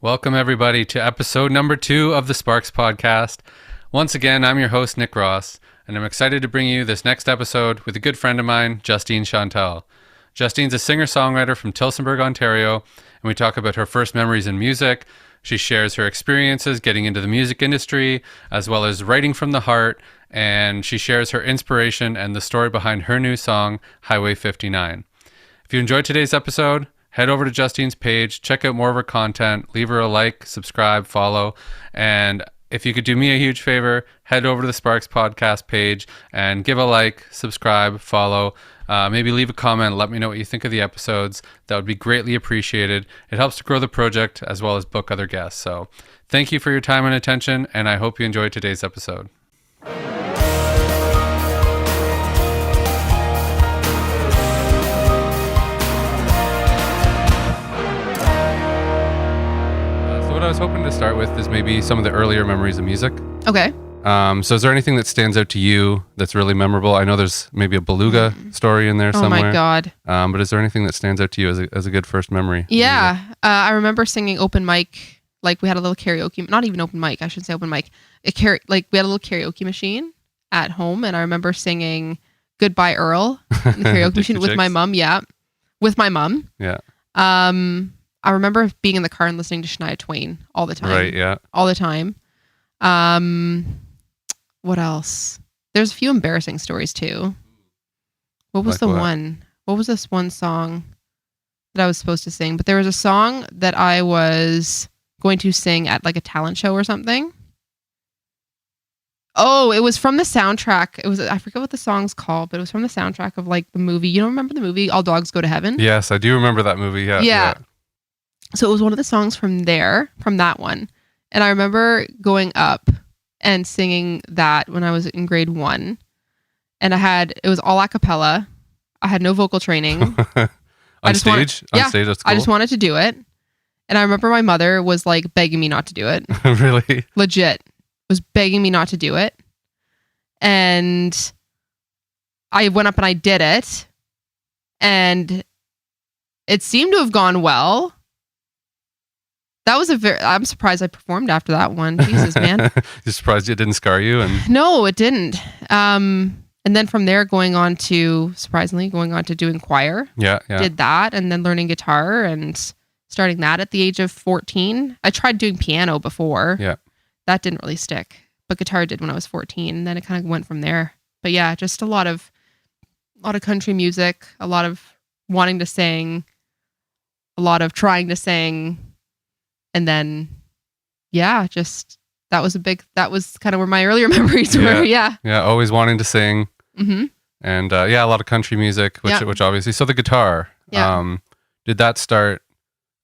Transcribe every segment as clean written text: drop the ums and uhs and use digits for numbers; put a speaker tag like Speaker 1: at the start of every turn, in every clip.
Speaker 1: Welcome, everybody, to episode number 2 of the Sparks podcast. Once again, I'm your host, Nick Ross, and I'm excited to bring you this next episode with a good friend of mine, Justine Chantale. Justine's a singer-songwriter from Tillsonburg, Ontario, and we talk about her first memories in music. She shares her experiences getting into the music industry, as well as writing from the heart, and she shares her inspiration and the story behind her new song, Highway 59. If you enjoyed today's episode, head over to Justine's page, check out more of her content, leave her a like, subscribe, follow, and if you could do me a huge favor, head over to the Sparks podcast page and give a like, subscribe, follow, maybe leave a comment, let me know what you think of the episodes. That would be greatly appreciated. It helps to grow the project as well as book other guests. So thank you for your time and attention, and I hope you enjoyed today's episode. What I was hoping to start with is maybe some of the earlier memories of music.
Speaker 2: Okay.
Speaker 1: So is there anything that stands out to you that's really memorable? I know there's maybe a beluga story in there somewhere.
Speaker 2: Oh my God.
Speaker 1: But is there anything that stands out to you as a good first memory?
Speaker 2: Yeah. I remember singing open mic. Like we had a little karaoke, not even open mic. I shouldn't say open mic. We had a little karaoke machine at home. And I remember singing Goodbye Earl in the karaoke machine with my mom. Yeah. With my mom.
Speaker 1: Yeah.
Speaker 2: I remember being in the car and listening to Shania Twain all the time.
Speaker 1: Right, yeah.
Speaker 2: All the time. What else? There's a few embarrassing stories too. What was one? What was this one song that I was supposed to sing? But there was a song that I was going to sing at like a talent show or something. Oh, it was from the soundtrack. I forget what the song's called, but it was from the soundtrack of like the movie. You don't remember the movie All Dogs Go to Heaven?
Speaker 1: Yes, I do remember that movie. Yeah.
Speaker 2: So it was one of the songs from that one. And I remember going up and singing that when I was in grade 1. And it was all a cappella. I had no vocal training.
Speaker 1: On stage, that's cool.
Speaker 2: I just wanted to do it. And I remember my mother was like begging me not to do it.
Speaker 1: Really?
Speaker 2: Legit. Was begging me not to do it. And I went up and I did it. And it seemed to have gone well. That was I'm surprised I performed after that one. Jesus, man.
Speaker 1: You're surprised it didn't scar you?
Speaker 2: No, it didn't. And then from there, surprisingly, going on to doing choir.
Speaker 1: Yeah.
Speaker 2: Did that, and then learning guitar and starting that at the age of 14. I tried doing piano before.
Speaker 1: Yeah.
Speaker 2: That didn't really stick, but guitar did when I was 14, and then it kind of went from there. But yeah, just a lot of country music, a lot of wanting to sing, a lot of trying to sing. And then, yeah, just that was kind of where my earlier memories were. Yeah.
Speaker 1: Yeah. Always wanting to sing.
Speaker 2: Mm-hmm.
Speaker 1: And a lot of country music, which obviously, so the guitar, did that start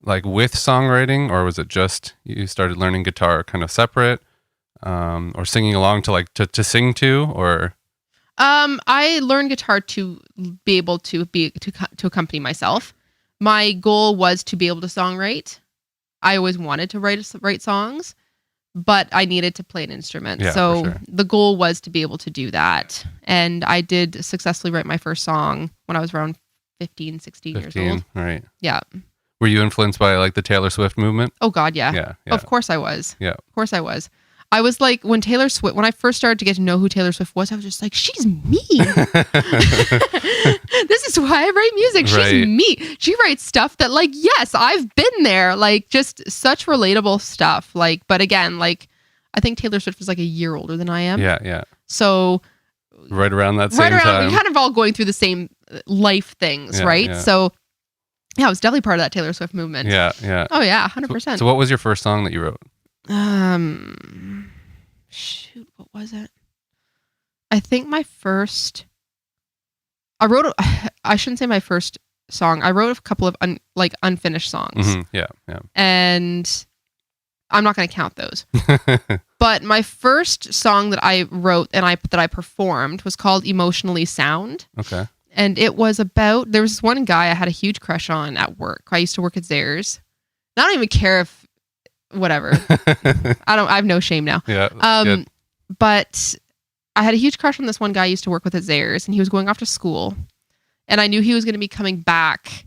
Speaker 1: like with songwriting, or was it just you started learning guitar kind of separate, or singing along to sing to, or?
Speaker 2: I learned guitar to be able to accompany myself. My goal was to be able to songwrite. I always wanted to write songs, but I needed to play an instrument.
Speaker 1: Yeah,
Speaker 2: so
Speaker 1: for sure.
Speaker 2: The goal was to be able to do that. And I did successfully write my first song when I was around 15, 16 years old.
Speaker 1: Right.
Speaker 2: Yeah.
Speaker 1: Were you influenced by like the Taylor Swift movement?
Speaker 2: Oh God, yeah.
Speaker 1: Yeah.
Speaker 2: Of course I was.
Speaker 1: Yeah.
Speaker 2: Of course I was. I was like, when I first started to get to know who Taylor Swift was, I was just like, she's me. This is why I write music. She's me. She writes stuff that like, yes, I've been there. Like just such relatable stuff. Like, but again, like I think Taylor Swift was like a year older than I am.
Speaker 1: Yeah.
Speaker 2: So
Speaker 1: right around that same time.
Speaker 2: We're kind of all going through the same life things, right?
Speaker 1: Yeah.
Speaker 2: So yeah, I was definitely part of that Taylor Swift movement.
Speaker 1: Yeah.
Speaker 2: Oh yeah, 100%.
Speaker 1: So what was your first song that you wrote?
Speaker 2: Shoot, what was it? I think I shouldn't say my first song. I wrote a couple of unfinished songs.
Speaker 1: Mm-hmm. Yeah.
Speaker 2: And I'm not going to count those. But my first song that I wrote and that I performed was called Emotionally Sound.
Speaker 1: Okay.
Speaker 2: And it was about, there was this one guy I had a huge crush on at work. I used to work at Zayre's. I don't even care if whatever. I have no shame now.
Speaker 1: Yeah. Good.
Speaker 2: But I had a huge crush on this one guy I used to work with at Zayre's, and he was going off to school, and I knew he was going to be coming back.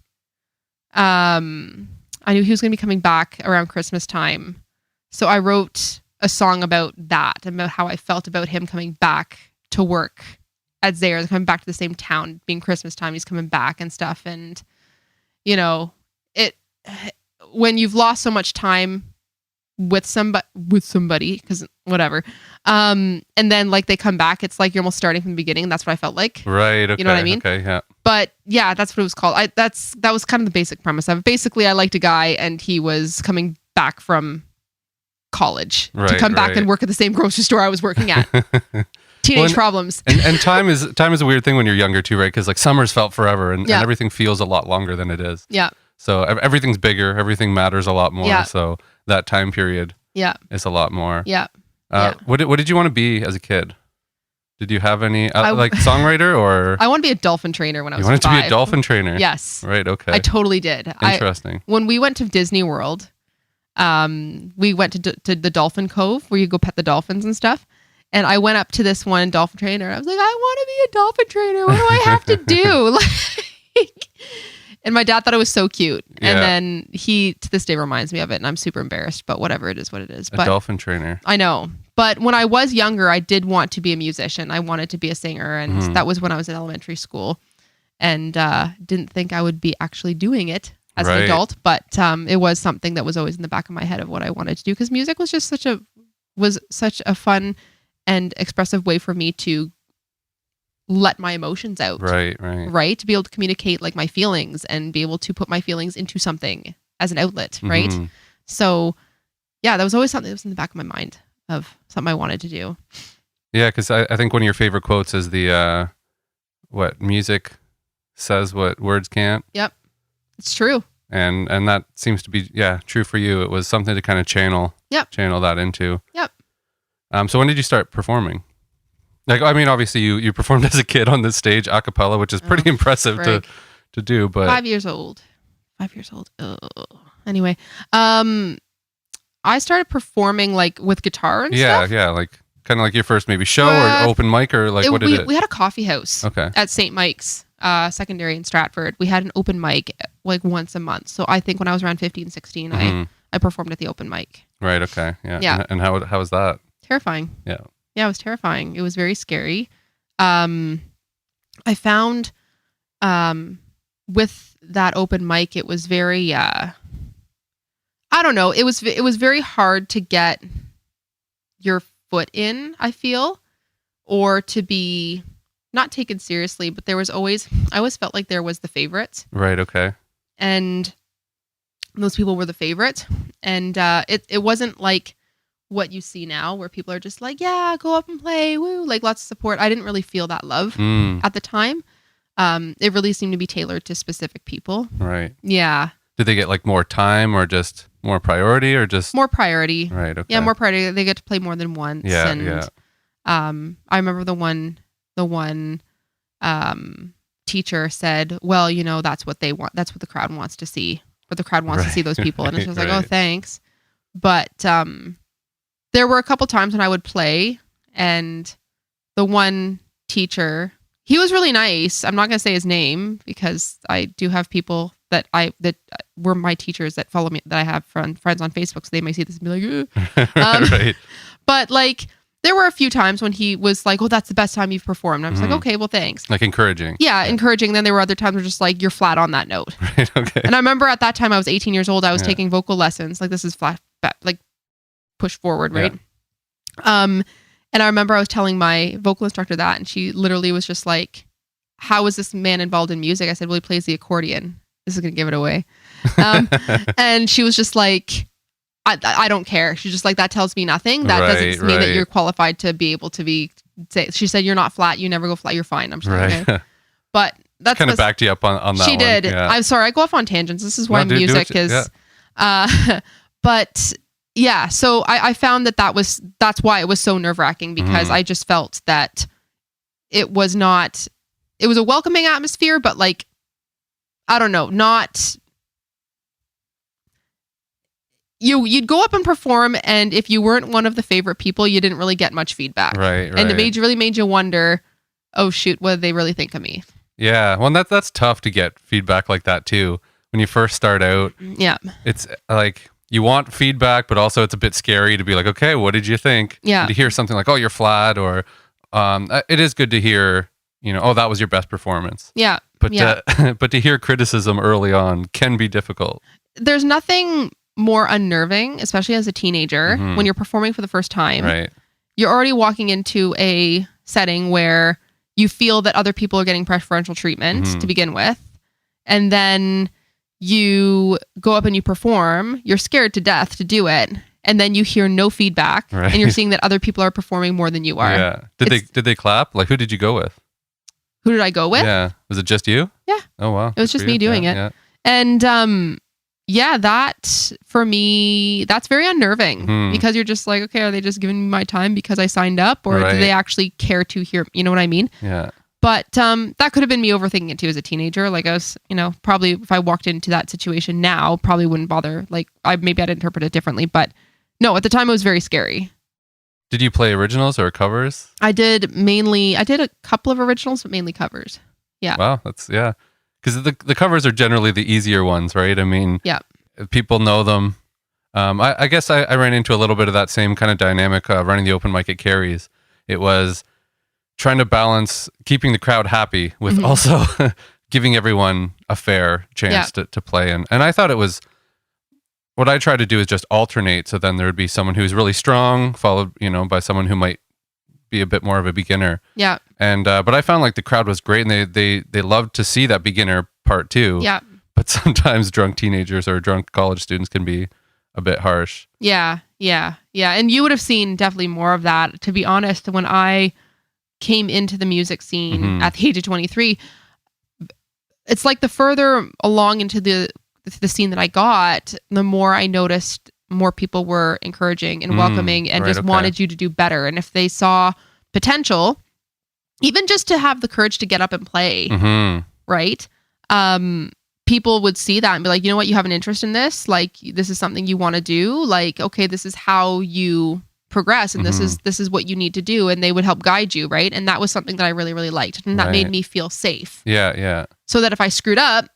Speaker 2: I I knew he was going to be coming back around Christmas time. So I wrote a song about that, about how I felt about him coming back to work at Zayre's, coming back to the same town, being Christmas time, he's coming back and stuff. And, you know, when you've lost so much time with somebody, because whatever, and then like they come back, it's like you're almost starting from the beginning. That's what I felt like.
Speaker 1: Right. Okay.
Speaker 2: You know what I mean?
Speaker 1: Okay. Yeah.
Speaker 2: But yeah, that's what it was called. That was kind of the basic premise of it. Basically, I liked a guy and he was coming back from college to come back and work at the same grocery store I was working at. Teenage problems.
Speaker 1: And time is a weird thing when you're younger too, right? Because like summers felt forever and everything feels a lot longer than it is.
Speaker 2: Yeah.
Speaker 1: So everything's bigger. Everything matters a lot more.
Speaker 2: Yeah.
Speaker 1: So that time period is a lot more.
Speaker 2: Yeah.
Speaker 1: What did you want to be as a kid? Did you have any like songwriter or?
Speaker 2: I wanted to be a dolphin trainer when I was 5.
Speaker 1: You wanted to be a dolphin trainer?
Speaker 2: Yes.
Speaker 1: Right. Okay.
Speaker 2: I totally did.
Speaker 1: Interesting.
Speaker 2: When we went to Disney World, we went to the Dolphin Cove where you go pet the dolphins and stuff. And I went up to this one dolphin trainer. I was like, I want to be a dolphin trainer. What do I have to do? And my dad thought it was so cute.
Speaker 1: Yeah.
Speaker 2: And then he, to this day, reminds me of it. And I'm super embarrassed. But whatever, it is what it is.
Speaker 1: A dolphin trainer.
Speaker 2: I know. But when I was younger, I did want to be a musician. I wanted to be a singer. And that was when I was in elementary school. And didn't think I would be actually doing it as an adult. But it was something that was always in the back of my head of what I wanted to do. Because music was just such a fun and expressive way for me to let my emotions out. Right. To be able to communicate like my feelings and be able to put my feelings into something as an outlet. Right. So yeah, that was always something that was in the back of my mind of something I wanted to do.
Speaker 1: Yeah. Because I think one of your favorite quotes is the, what music says what words can't.
Speaker 2: Yep. It's true.
Speaker 1: And that seems to be, true for you. It was something to kind of channel that into.
Speaker 2: Yep.
Speaker 1: So when did you start performing? Like, I mean, obviously you performed as a kid on this stage a cappella, which is pretty impressive to do, but
Speaker 2: 5 years old. Anyway, I started performing like with guitar and stuff.
Speaker 1: Yeah. Like kind of like your first maybe show or open mic or like what did it?
Speaker 2: We had a coffee house at St. Mike's secondary in Stratford. We had an open mic like once a month. So I think when I was around 15, 16, I performed at the open mic.
Speaker 1: Right. Okay. Yeah. And how was that?
Speaker 2: Terrifying.
Speaker 1: Yeah,
Speaker 2: it was terrifying. It was very scary. I found with that open mic, it was very, I don't know. It was very hard to get your foot in, I feel, or to be not taken seriously, but I always felt like there was the favorite.
Speaker 1: Right. Okay.
Speaker 2: And those people were the favorite. And it wasn't like what you see now where people are just like, yeah, go up and play, woo, like lots of support. I didn't really feel that love at the time. It really seemed to be tailored to specific people.
Speaker 1: Right.
Speaker 2: Yeah.
Speaker 1: Did they get like more time or just more priority or just
Speaker 2: more priority?
Speaker 1: Right. Okay.
Speaker 2: Yeah, more priority. They get to play more than once.
Speaker 1: Yeah.
Speaker 2: I remember the one teacher said, well, you know, that's what they want. That's what the crowd wants to see. But the crowd wants to see those people. And it's just like, oh, thanks. But there were a couple times when I would play and the one teacher, he was really nice. I'm not going to say his name because I do have people that were my teachers that follow me, that I have friends on Facebook. So they may see this and be like,
Speaker 1: right.
Speaker 2: But like, there were a few times when he was like, oh, that's the best time you've performed. I was like, okay, well, thanks.
Speaker 1: Like encouraging.
Speaker 2: Yeah, encouraging. Then there were other times where just like, you're flat on that note.
Speaker 1: Right, okay.
Speaker 2: And I remember at that time I was 18 years old. I was taking vocal lessons. Like this is flat, like push forward, right? Yeah. And I remember I was telling my vocal instructor that, and she literally was just like, how is this man involved in music? I said, well, he plays the accordion. This is going to give it away. And she was just like, I don't care. She's just like, that tells me nothing. That doesn't mean that you're qualified to be able to be, she said, you're not flat. You never go flat. You're fine. I'm just like, okay. But that's
Speaker 1: kind of backed you up on that.
Speaker 2: She did.
Speaker 1: Yeah.
Speaker 2: I'm sorry. I go off on tangents. This is why music is, but yeah. So I found that's why it was so nerve wracking, because I just felt that it was a welcoming atmosphere, but like, I don't know, you'd go up and perform, and if you weren't one of the favorite people, you didn't really get much feedback.
Speaker 1: Right.
Speaker 2: And it really made you wonder, oh shoot, what did they really think of me?
Speaker 1: Yeah. Well, that's tough to get feedback like that too, when you first start out.
Speaker 2: Yeah.
Speaker 1: It's like you want feedback, but also it's a bit scary to be like, okay, what did you think?
Speaker 2: Yeah.
Speaker 1: And to hear something like, oh, you're flat, or it is good to hear, oh, that was your best performance.
Speaker 2: Yeah.
Speaker 1: But but to hear criticism early on can be difficult.
Speaker 2: There's nothing more unnerving, especially as a teenager, when you're performing for the first time.
Speaker 1: Right.
Speaker 2: You're already walking into a setting where you feel that other people are getting preferential treatment to begin with. And then you go up and you perform. You're scared to death to do it. And then you hear no feedback.
Speaker 1: Right.
Speaker 2: And you're seeing that other people are performing more than you are.
Speaker 1: Yeah. Did they clap? Like, who did you go with?
Speaker 2: Who did I go with?
Speaker 1: Yeah. Was it just you?
Speaker 2: Yeah.
Speaker 1: Oh, wow.
Speaker 2: It was just me doing it.
Speaker 1: Yeah.
Speaker 2: And that for me, that's very unnerving because you're just like, okay, are they just giving me my time because I signed up, or do they actually care to hear? You know what I mean?
Speaker 1: Yeah.
Speaker 2: But that could have been me overthinking it too as a teenager. Like I was, probably if I walked into that situation now, probably wouldn't bother. Like maybe I'd interpret it differently, but no, at the time it was very scary.
Speaker 1: Did you play originals or covers?
Speaker 2: I did a couple of originals, but mainly covers. Yeah.
Speaker 1: Wow, because the covers are generally the easier ones, right? I mean,
Speaker 2: yeah,
Speaker 1: people know them. I guess I ran into a little bit of that same kind of dynamic running the open mic at Carey's. It was trying to balance keeping the crowd happy with also giving everyone a fair chance to play. And I thought it was, what I try to do is just alternate. So then there would be someone who's really strong, followed, by someone who might be a bit more of a beginner.
Speaker 2: Yeah.
Speaker 1: And but I found like the crowd was great, and they loved to see that beginner part too.
Speaker 2: Yeah.
Speaker 1: But sometimes drunk teenagers or drunk college students can be a bit harsh.
Speaker 2: Yeah. And you would have seen definitely more of that. To be honest, when I came into the music scene at the age of 23, it's like the further along into the scene that I got, the more I noticed more people were encouraging and welcoming and just wanted you to do better. And if they saw potential, even just to have the courage to get up and play, right? People would see that and be like, you know what, you have an interest in this. Like, this is something you want to do. Like, okay, this is how you progress, and this is what you need to do. And they would help guide you, right? And that was something that I really, really liked, and that made me feel safe.
Speaker 1: Yeah.
Speaker 2: So that if I screwed up,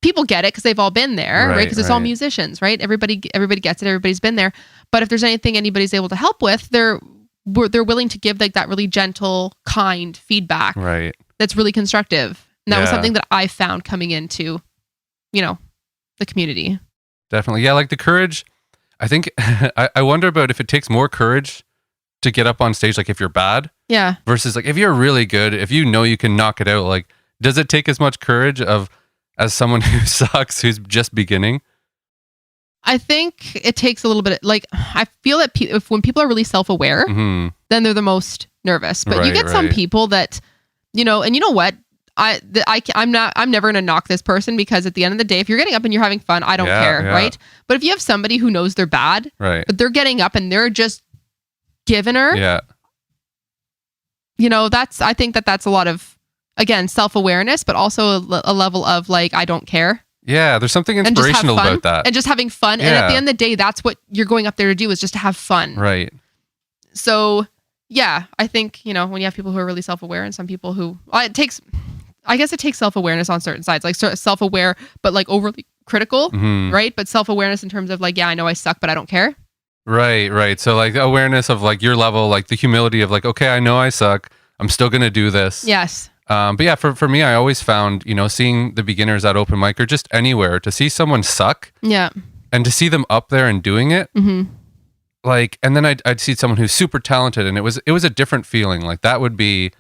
Speaker 2: people get it because they've all been there, right? Because it's all musicians, right? Everybody gets it. Everybody's been there. But if there's anything anybody's able to help with, they're willing to give like that really gentle, kind feedback,
Speaker 1: right?
Speaker 2: That's really constructive. And that was something that I found coming into, the community.
Speaker 1: Definitely, yeah. Like the courage. I think I wonder about if it takes more courage to get up on stage, like if you're bad, versus like if you're really good, if you can knock it out. Like, does it take as much courage as someone who sucks, who's just beginning?
Speaker 2: I think it takes a little bit. Like, I feel that when people are really self-aware, then they're the most nervous. But you get some people that, and you know what? I'm never going to knock this person, because at the end of the day, if you're getting up and you're having fun, I don't care, right? But if you have somebody who knows they're bad, but they're getting up and they're just giving her, I think that's a lot of, again, self-awareness, but also a level of like, I don't care.
Speaker 1: Yeah, there's something inspirational about that.
Speaker 2: And just having fun. And at the end of the day, that's what you're going up there to do, is just to have fun.
Speaker 1: Right.
Speaker 2: So, yeah, I think, when you have people who are really self-aware and some people who, it takes self-awareness on certain sides, like self-aware, but like overly critical, right? But self-awareness in terms of like, yeah, I know I suck, but I don't care.
Speaker 1: Right. So like awareness of like your level, like the humility of like, okay, I know I suck, I'm still going to do this.
Speaker 2: Yes.
Speaker 1: But yeah, for me, I always found, seeing the beginners at open mic or just anywhere, to see someone suck, and to see them up there and doing it, like, and then I'd see someone who's super talented, and it was a different feeling. Like that would be,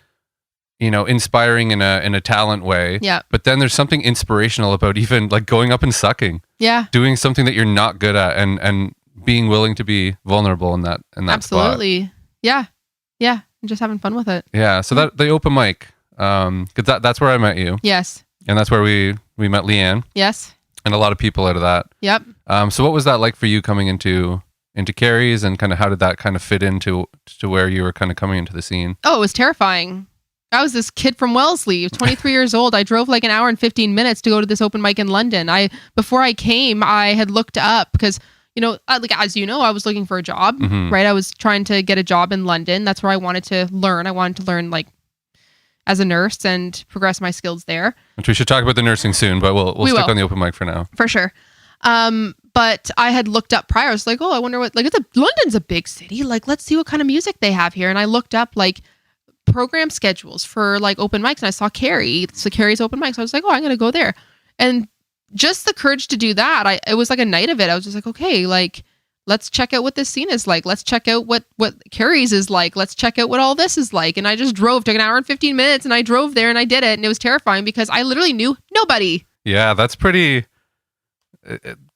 Speaker 1: inspiring in a talent way. Yeah. But then there's something inspirational about even like going up and sucking. Yeah. Doing something that you're not good at, and being willing to be vulnerable in that
Speaker 2: Absolutely.
Speaker 1: spot.
Speaker 2: Yeah. Yeah. And just having fun with it.
Speaker 1: Yeah. So that the open mic. Because that's where I met you.
Speaker 2: Yes.
Speaker 1: And that's where we met Leanne.
Speaker 2: Yes.
Speaker 1: And a lot of people out of that.
Speaker 2: Yep.
Speaker 1: So what was that like for you coming into Carey's, and kind of how did that kind of fit into where you were kind of coming into the scene? Oh, it
Speaker 2: was terrifying. I was this kid from Wellesley, 23 years old. I drove like an hour and 15 minutes to go to this open mic in London. Before I came, I had looked up because, like, as you know, I was looking for a job, right? I was trying to get a job in London. That's where I wanted to learn. I wanted to learn like as a nurse and progress my skills there.
Speaker 1: Which we should talk about the nursing soon, but we'll stick on the open mic for now.
Speaker 2: For sure. But I had looked up prior. I was like, oh, I wonder what, like, London's a big city. Like, let's see what kind of music they have here. And I looked up like program schedules for like open mics, and I saw Carrie's open mic. So I was like, oh, I'm going to go there. And just the courage to do that. It was like a night of it. I was just like, okay, like, let's check out what this scene is like. Let's check out what Carrie's is like. Let's check out what all this is like. And I just took an hour and 15 minutes, and I drove there and I did it. And it was terrifying because I literally knew nobody.
Speaker 1: Yeah, that's pretty...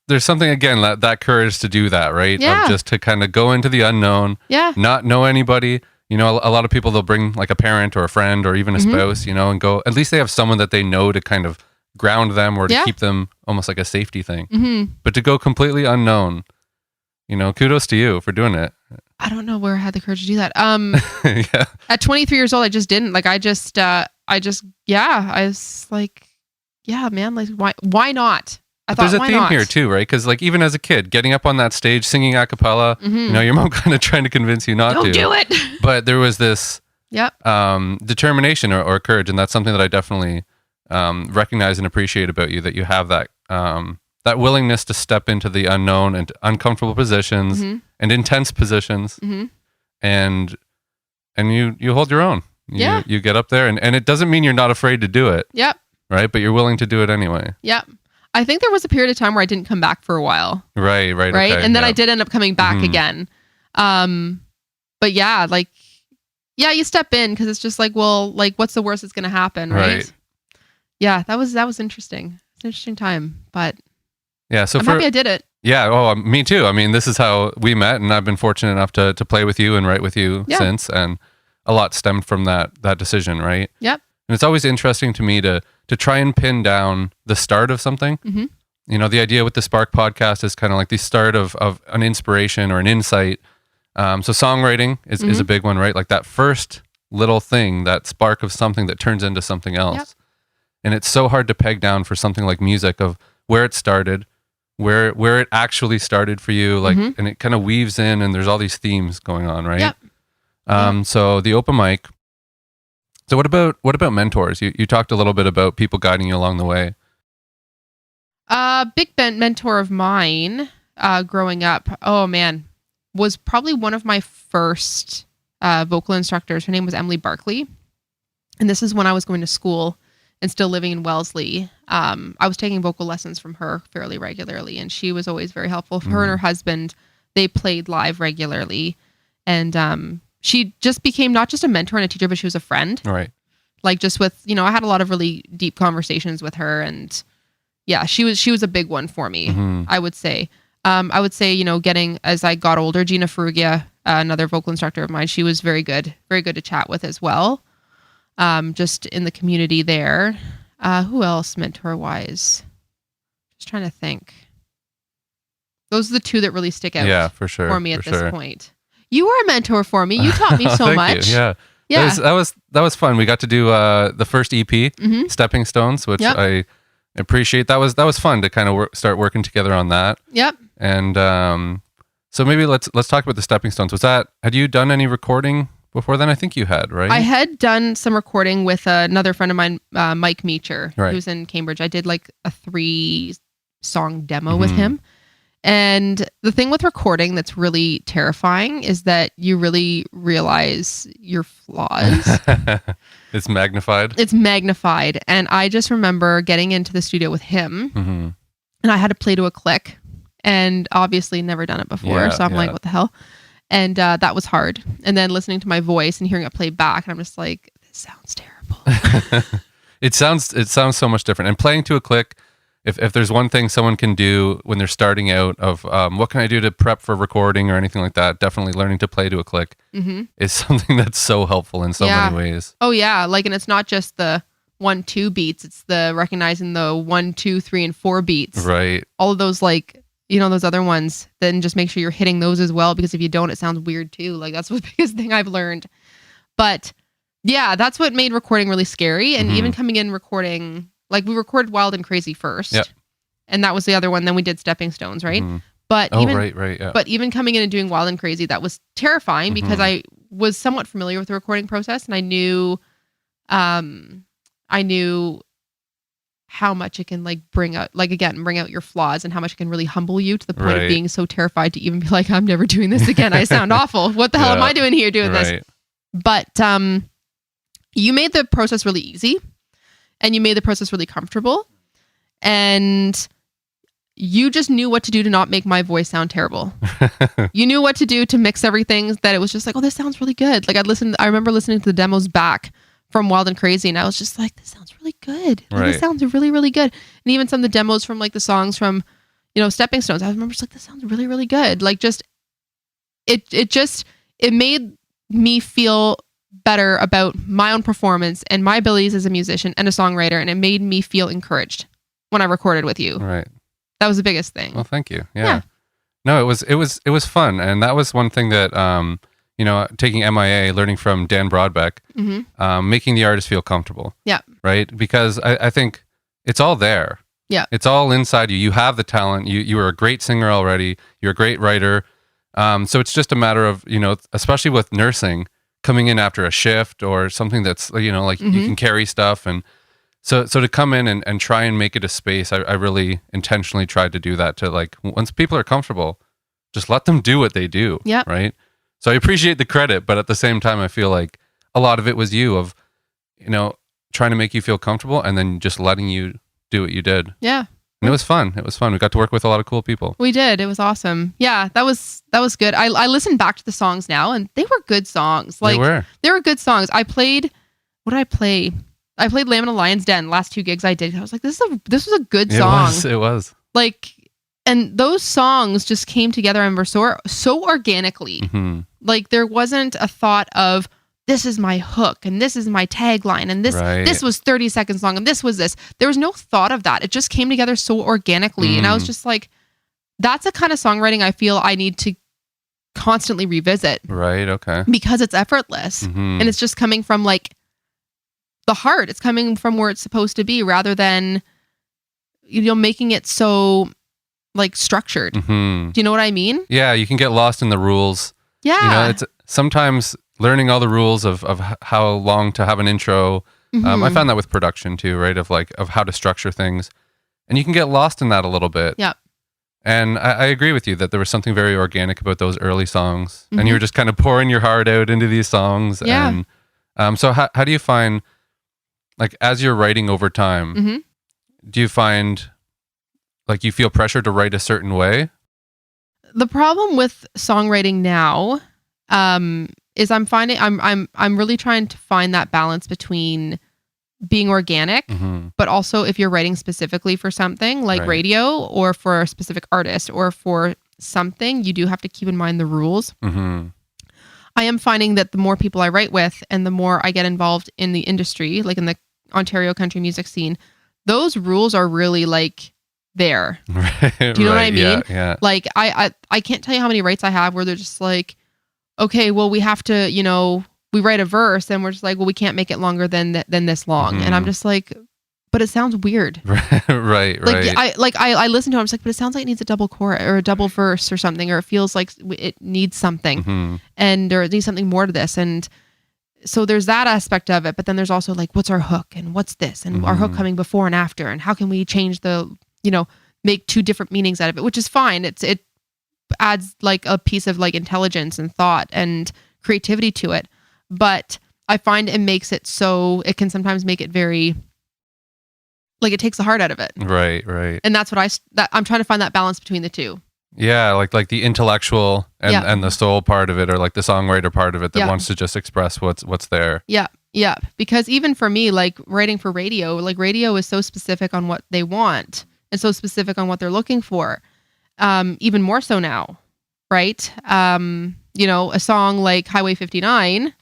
Speaker 1: There's something, again, that courage to do that, right?
Speaker 2: Yeah.
Speaker 1: Of just to kind of go into the unknown, not know anybody. You know, a lot of people, they'll bring like a parent or a friend or even a spouse, you know, and go, at least they have someone that they know to kind of ground them or to keep them almost like a safety thing. But to go completely unknown, you know, kudos to you for doing it.
Speaker 2: I don't know where I had the courage to do that. Yeah. At 23 years old, I just didn't. Like, I was like, yeah, man, like, why not?
Speaker 1: There's a theme here too, right? Because like even as a kid, getting up on that stage, singing a cappella, you know, your mom kind of trying to convince you not to.
Speaker 2: Don't do it.
Speaker 1: But there was this determination or courage, and that's something that I definitely recognize and appreciate about you, that you have that that willingness to step into the unknown and uncomfortable positions and intense positions, and you hold your own. You get up there, and it doesn't mean you're not afraid to do it.
Speaker 2: Yep.
Speaker 1: Right, but you're willing to do it anyway.
Speaker 2: Yep. I think there was a period of time where I didn't come back for a while.
Speaker 1: Right. Okay,
Speaker 2: and then I did end up coming back again. But yeah, like, yeah, you step in because it's just like, well, like, what's the worst that's going to happen, right? Yeah, that was interesting. It's an interesting time, but
Speaker 1: yeah, so
Speaker 2: I'm happy I did it.
Speaker 1: Yeah, oh, me too. I mean, this is how we met, and I've been fortunate enough to play with you and write with you since, and a lot stemmed from that decision, right?
Speaker 2: Yep.
Speaker 1: And it's always interesting to me to try and pin down the start of something. You know, the idea with the Spark podcast is kind of like the start of an inspiration or an insight. So songwriting is a big one, right? Like that first little thing, that spark of something that turns into something else. Yep. And it's so hard to peg down for something like music of where it started, where it actually started for you, like, and it kind of weaves in, and there's all these themes going on, right? Yep. So the open mic. So what about mentors? You talked a little bit about people guiding you along the way.
Speaker 2: Big mentor of mine growing up, oh man, was probably one of my first vocal instructors. Her name was Emily Barkley. And this is when I was going to school and still living in Wellesley. I was taking vocal lessons from her fairly regularly, and she was always very helpful. For her and her husband, they played live regularly. And she just became not just a mentor and a teacher, but she was a friend. Right. Like just with, you know, I had a lot of really deep conversations with her, and yeah, she was a big one for me, I would say. I would say, you know, getting, as I got older, Gina Ferrugia, another vocal instructor of mine, she was very good to chat with as well. Just in the community there. Who else mentor wise? Just trying to think. Those are the two that really stick out for me at this point. You were a mentor for me. You taught me so much.
Speaker 1: You. Yeah. That was fun. We got to do the first EP, Stepping Stones, which I appreciate. That was fun to kind of start working together on that. Yep. And so maybe let's talk about the Stepping Stones. Had you done any recording before then? I think you had, right?
Speaker 2: I had done some recording with another friend of mine, Mike Meacher, who's in Cambridge. I did like a 3-song demo with him. And the thing with recording that's really terrifying is that you really realize your flaws.
Speaker 1: It's magnified.
Speaker 2: And I just remember getting into the studio with him, and I had to play to a click, and obviously never done it before. So I'm like, what the hell? And that was hard. And then listening to my voice and hearing it play back, and I'm just like, this sounds terrible.
Speaker 1: It sounds so much different. And playing to a click, if there's one thing someone can do when they're starting out of what can I do to prep for recording or anything like that, definitely learning to play to a click is something that's so helpful in so many ways.
Speaker 2: Oh yeah, like, and it's not just the 1-2 beats; it's the recognizing the 1, 2, 3, and 4 beats.
Speaker 1: Right.
Speaker 2: All of those, like, you know, those other ones. Then just make sure you're hitting those as well, because if you don't, it sounds weird too. Like, that's the biggest thing I've learned. But yeah, that's what made recording really scary. And even coming in recording. Like, we recorded Wild and Crazy first, and that was the other one. Then we did Stepping Stones, right? But but even coming in and doing Wild and Crazy, that was terrifying because I was somewhat familiar with the recording process, and I knew I knew how much it can like bring out your flaws, and how much it can really humble you to the point of being so terrified to even be like, I'm never doing this again. I sound awful. What the hell am I doing here doing this? But you made the process really easy, and you made the process really comfortable, and you just knew what to do to not make my voice sound terrible. You knew what to do to mix everything, that it was just like, oh, this sounds really good. Like I remember listening to the demos back from Wild and Crazy, and I was just like, this sounds really good. Like, this sounds really, really good. And even some of the demos from like the songs from, Stepping Stones, I remember just like, this sounds really, really good. Like just, it made me feel better about my own performance and my abilities as a musician and a songwriter. And it made me feel encouraged when I recorded with you.
Speaker 1: Right.
Speaker 2: That was the biggest thing.
Speaker 1: Well, thank you. Yeah. No, it was fun. And that was one thing that, taking MIA, learning from Dan Broadbeck, making the artist feel comfortable.
Speaker 2: Yeah.
Speaker 1: Right. Because I think it's all there.
Speaker 2: Yeah.
Speaker 1: It's all inside you. You have the talent. You were a great singer already. You're a great writer. So it's just a matter of, especially with nursing, coming in after a shift or something that's, you can carry stuff. And so to come in and try and make it a space, I really intentionally tried to do that, to like, once people are comfortable, just let them do what they do.
Speaker 2: Yeah.
Speaker 1: Right. So I appreciate the credit, but at the same time, I feel like a lot of it was you, of, trying to make you feel comfortable and then just letting you do what you did. Yeah. And it was fun. We got to work with a lot of cool people.
Speaker 2: We did. It was awesome. Yeah, that was good. I listened back to the songs now, and they were good songs. Like, they were good songs. What did I play? I played Lamb in a Lion's Den. Last 2 gigs I did. I was like, this was a good song.
Speaker 1: It was.
Speaker 2: Like, and those songs just came together and were so organically. Mm-hmm. Like, there wasn't a thought of, this is my hook and this is my tagline and this was 30 seconds long and this was this. There was no thought of that. It just came together so organically. And I was just like, that's the kind of songwriting I feel I need to constantly revisit.
Speaker 1: Right. Okay.
Speaker 2: Because it's effortless. Mm-hmm. And it's just coming from like the heart. It's coming from where it's supposed to be, rather than, making it so like structured. Mm-hmm. Do you know what I mean?
Speaker 1: Yeah. You can get lost in the rules.
Speaker 2: Yeah.
Speaker 1: It's sometimes learning all the rules of how long to have an intro. Mm-hmm. I found that with production too, right? Of how to structure things. And you can get lost in that a little bit.
Speaker 2: Yeah.
Speaker 1: And I agree with you that there was something very organic about those early songs. Mm-hmm. And you were just kind of pouring your heart out into these songs.
Speaker 2: Yeah.
Speaker 1: And so how do you find, like, as you're writing over time, mm-hmm. do you find like you feel pressure to write a certain way?
Speaker 2: The problem with songwriting now, is I'm finding I'm really trying to find that balance between being organic, mm-hmm. but also if you're writing specifically for something like radio or for a specific artist or for something, you do have to keep in mind the rules. Mm-hmm. I am finding that the more people I write with and the more I get involved in the industry, like in the Ontario country music scene, those rules are really like there. Do you know what I mean?
Speaker 1: Yeah.
Speaker 2: Like I can't tell you how many writes I have where they're just like, okay, well, we have to, we write a verse and we're just like, well, we can't make it longer than this long. Mm-hmm. And I'm just like, but it sounds weird.
Speaker 1: Right.
Speaker 2: I listen to it, I'm just like, but it sounds like it needs a double chorus or a double verse or something, or it feels like it needs something, mm-hmm. or it needs something more to this. And so there's that aspect of it, but then there's also like, what's our hook and what's this and mm-hmm. our hook coming before and after, and how can we change make 2 different meanings out of it, which is fine. It adds like a piece of like intelligence and thought and creativity to it. But I find it makes it so it can sometimes make it very, like, it takes the heart out of it.
Speaker 1: Right.
Speaker 2: And that's what I'm trying to find that balance between the two.
Speaker 1: Yeah. Like the intellectual and the soul part of it, or like the songwriter part of it that wants to just express what's there.
Speaker 2: Yeah. Yeah. Because even for me, like writing for radio, like radio is so specific on what they want and so specific on what they're looking for. Even more so now, right? A song like Highway 59,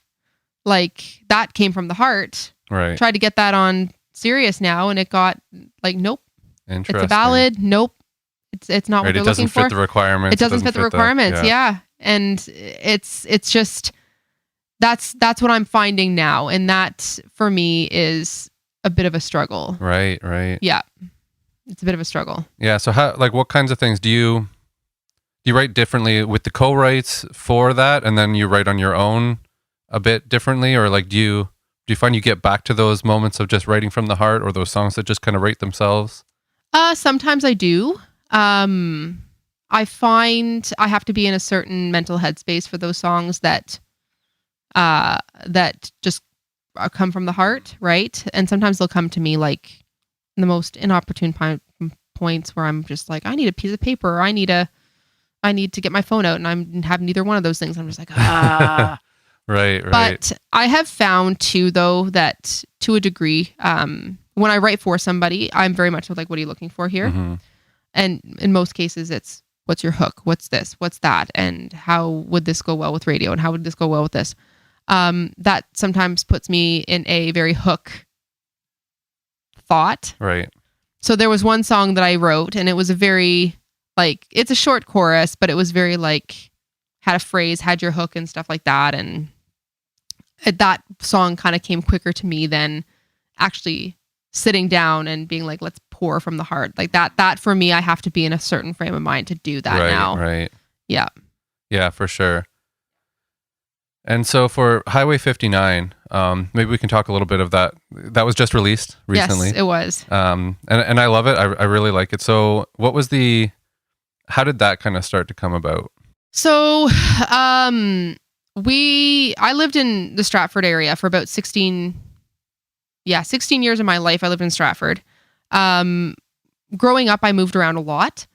Speaker 2: like that came from the heart.
Speaker 1: Right.
Speaker 2: Tried to get that on Sirius now, and it got like, nope.
Speaker 1: Interesting.
Speaker 2: It's a ballad. Nope. It's not what they're looking for.
Speaker 1: It doesn't fit the requirements.
Speaker 2: It doesn't fit the requirements. Yeah. And it's just, that's what I'm finding now. And that for me is a bit of a struggle.
Speaker 1: Right.
Speaker 2: Yeah. It's a bit of a struggle.
Speaker 1: Yeah. So what kinds of things do you write differently with the co-writes for that, and then you write on your own a bit differently, or like do you you find you get back to those moments of just writing from the heart, or those songs that just kind of write themselves?
Speaker 2: Sometimes I do. I find I have to be in a certain mental headspace for those songs that just come from the heart, right? And sometimes they'll come to me like in the most inopportune points where I'm just like, I need a piece of paper, or I need to get my phone out, and I have neither one of those things. I'm just like, ah.
Speaker 1: Right.
Speaker 2: But I have found too, though, that to a degree, when I write for somebody, I'm very much like, what are you looking for here?
Speaker 1: Mm-hmm.
Speaker 2: And in most cases, it's what's your hook? What's this? What's that? And how would this go well with radio? And how would this go well with this? That sometimes puts me in a very hook thought.
Speaker 1: Right.
Speaker 2: So there was one song that I wrote, and it was a very, like, it's a short chorus, but it was very like, had a phrase, had your hook and stuff like that. And that song kind of came quicker to me than actually sitting down and being like, let's pour from the heart. Like that for me, I have to be in a certain frame of mind to do that now.
Speaker 1: Right.
Speaker 2: Yeah.
Speaker 1: Yeah, for sure. And so for Highway 59, maybe we can talk a little bit of that. That was just released recently.
Speaker 2: Yes, it was.
Speaker 1: And I love it. I really like it. So how did that kind of start to come about?
Speaker 2: So, I lived in the Stratford area for about 16 years of my life. I lived in Stratford. Growing up, I moved around a lot.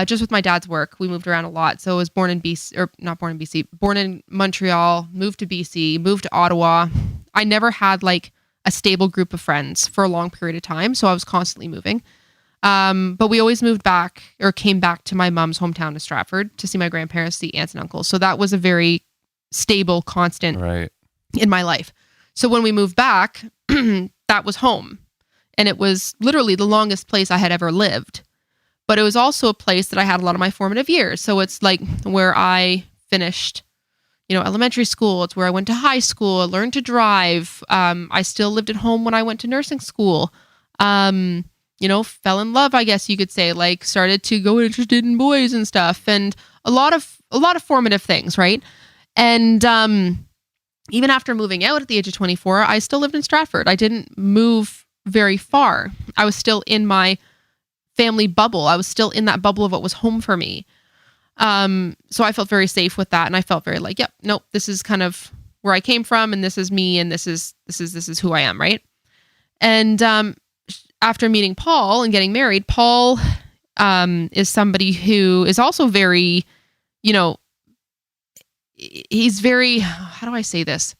Speaker 2: Just with my dad's work, we moved around a lot. So I was born in Montreal, moved to BC, moved to Ottawa. I never had like a stable group of friends for a long period of time. So I was constantly moving. But we always came back to my mom's hometown of Stratford to see my grandparents, see aunts and uncles. So that was a very stable, constant in my life. So when we moved back, that was home. And it was literally the longest place I had ever lived. But it was also a place that I had a lot of my formative years. So it's like where I finished, elementary school. It's where I went to high school, learned to drive. I still lived at home when I went to nursing school. Fell in love, I guess you could say, like started to go interested in boys and stuff, and a lot of formative things, right? And even after moving out at the age of 24, I still lived in Stratford. I didn't move very far. I was still in my family bubble. I was still in that bubble of what was home for me. So I felt very safe with that, and I felt very like, yep, nope, this is kind of where I came from, and this is me, and this is who I am, right? And after meeting Paul and getting married, Paul is somebody who is also very, he's very, how do I say this?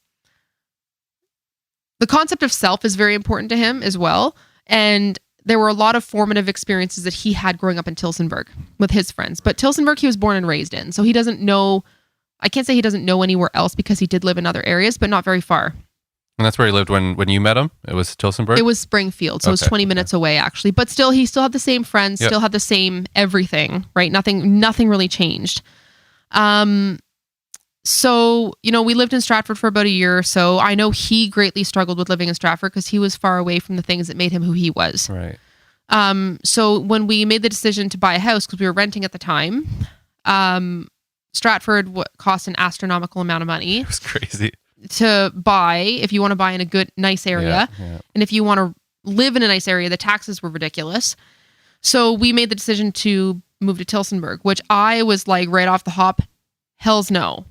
Speaker 2: The concept of self is very important to him as well. And there were a lot of formative experiences that he had growing up in Tillsonburg with his friends. But Tillsonburg, he was born and raised in. So he doesn't know, I can't say he doesn't know anywhere else because he did live in other areas, but not very far.
Speaker 1: And that's where he lived when you met him? It was Tillsonburg?
Speaker 2: It was Springfield. So it was 20 minutes away, actually. But still, he still had the same friends, still had the same everything, right? Nothing really changed. So, we lived in Stratford for about a year or so. I know he greatly struggled with living in Stratford because he was far away from the things that made him who he was.
Speaker 1: Right.
Speaker 2: So when we made the decision to buy a house, because we were renting at the time, Stratford cost an astronomical amount of money.
Speaker 1: It was crazy.
Speaker 2: To buy, if you want to buy in a good, nice area.
Speaker 1: Yeah.
Speaker 2: And if you want to live in a nice area, the taxes were ridiculous. So we made the decision to move to Tillsonburg, which I was like right off the hop, hell's no.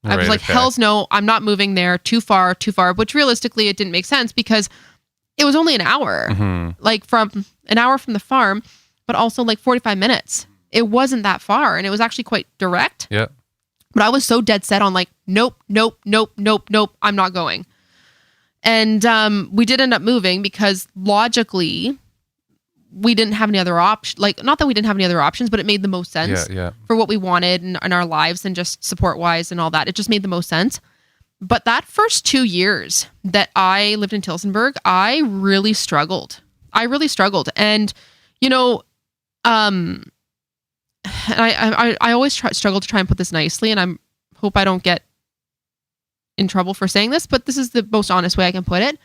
Speaker 2: I was like, hell's no, I'm not moving there, too far, which realistically it didn't make sense because it was only an hour, like from an hour from the farm, but also like 45 minutes. It wasn't that far, and it was actually quite direct.
Speaker 1: Yeah.
Speaker 2: But I was so dead set on like, nope, I'm not going. And we did end up moving because logically, we didn't have any other option. Like, not that we didn't have any other options, but it made the most sense for what we wanted in our lives and just support-wise and all that. It just made the most sense. But that first 2 years that I lived in Tillsonburg, I really struggled. And, I always struggle to try and put this nicely, and I hope I don't get in trouble for saying this, but this is the most honest way I can put it.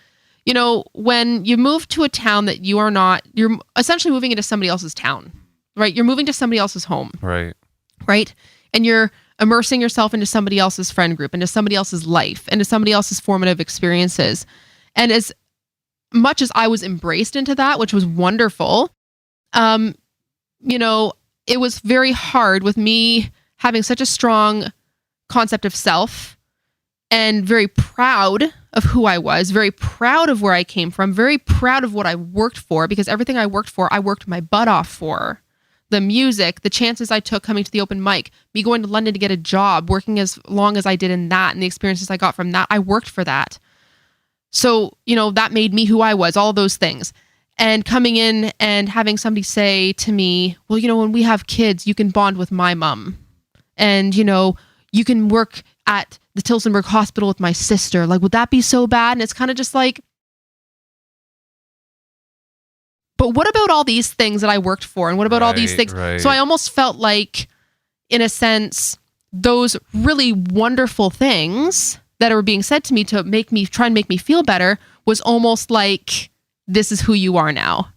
Speaker 2: When you move to a town that you're essentially moving into somebody else's town, right? You're moving to somebody else's home.
Speaker 1: Right.
Speaker 2: Right? And you're immersing yourself into somebody else's friend group, into somebody else's life, into somebody else's formative experiences. And as much as I was embraced into that, which was wonderful, it was very hard with me having such a strong concept of self and very proud of who I was, very proud of where I came from, very proud of what I worked for, because everything I worked for, I worked my butt off for. The music, the chances I took coming to the open mic, me going to London to get a job, working as long as I did in that, and the experiences I got from that, I worked for that. So, that made me who I was, all those things. And coming in and having somebody say to me, well, when we have kids, you can bond with my mom. And, you can work at the Tillsonburg Hospital with my sister. Like, would that be so bad? And it's kind of just like, but what about all these things that I worked for? And what about all these things?
Speaker 1: Right.
Speaker 2: So I almost felt like, in a sense, those really wonderful things that are being said to me to try and make me feel better was almost like, this is who you are now.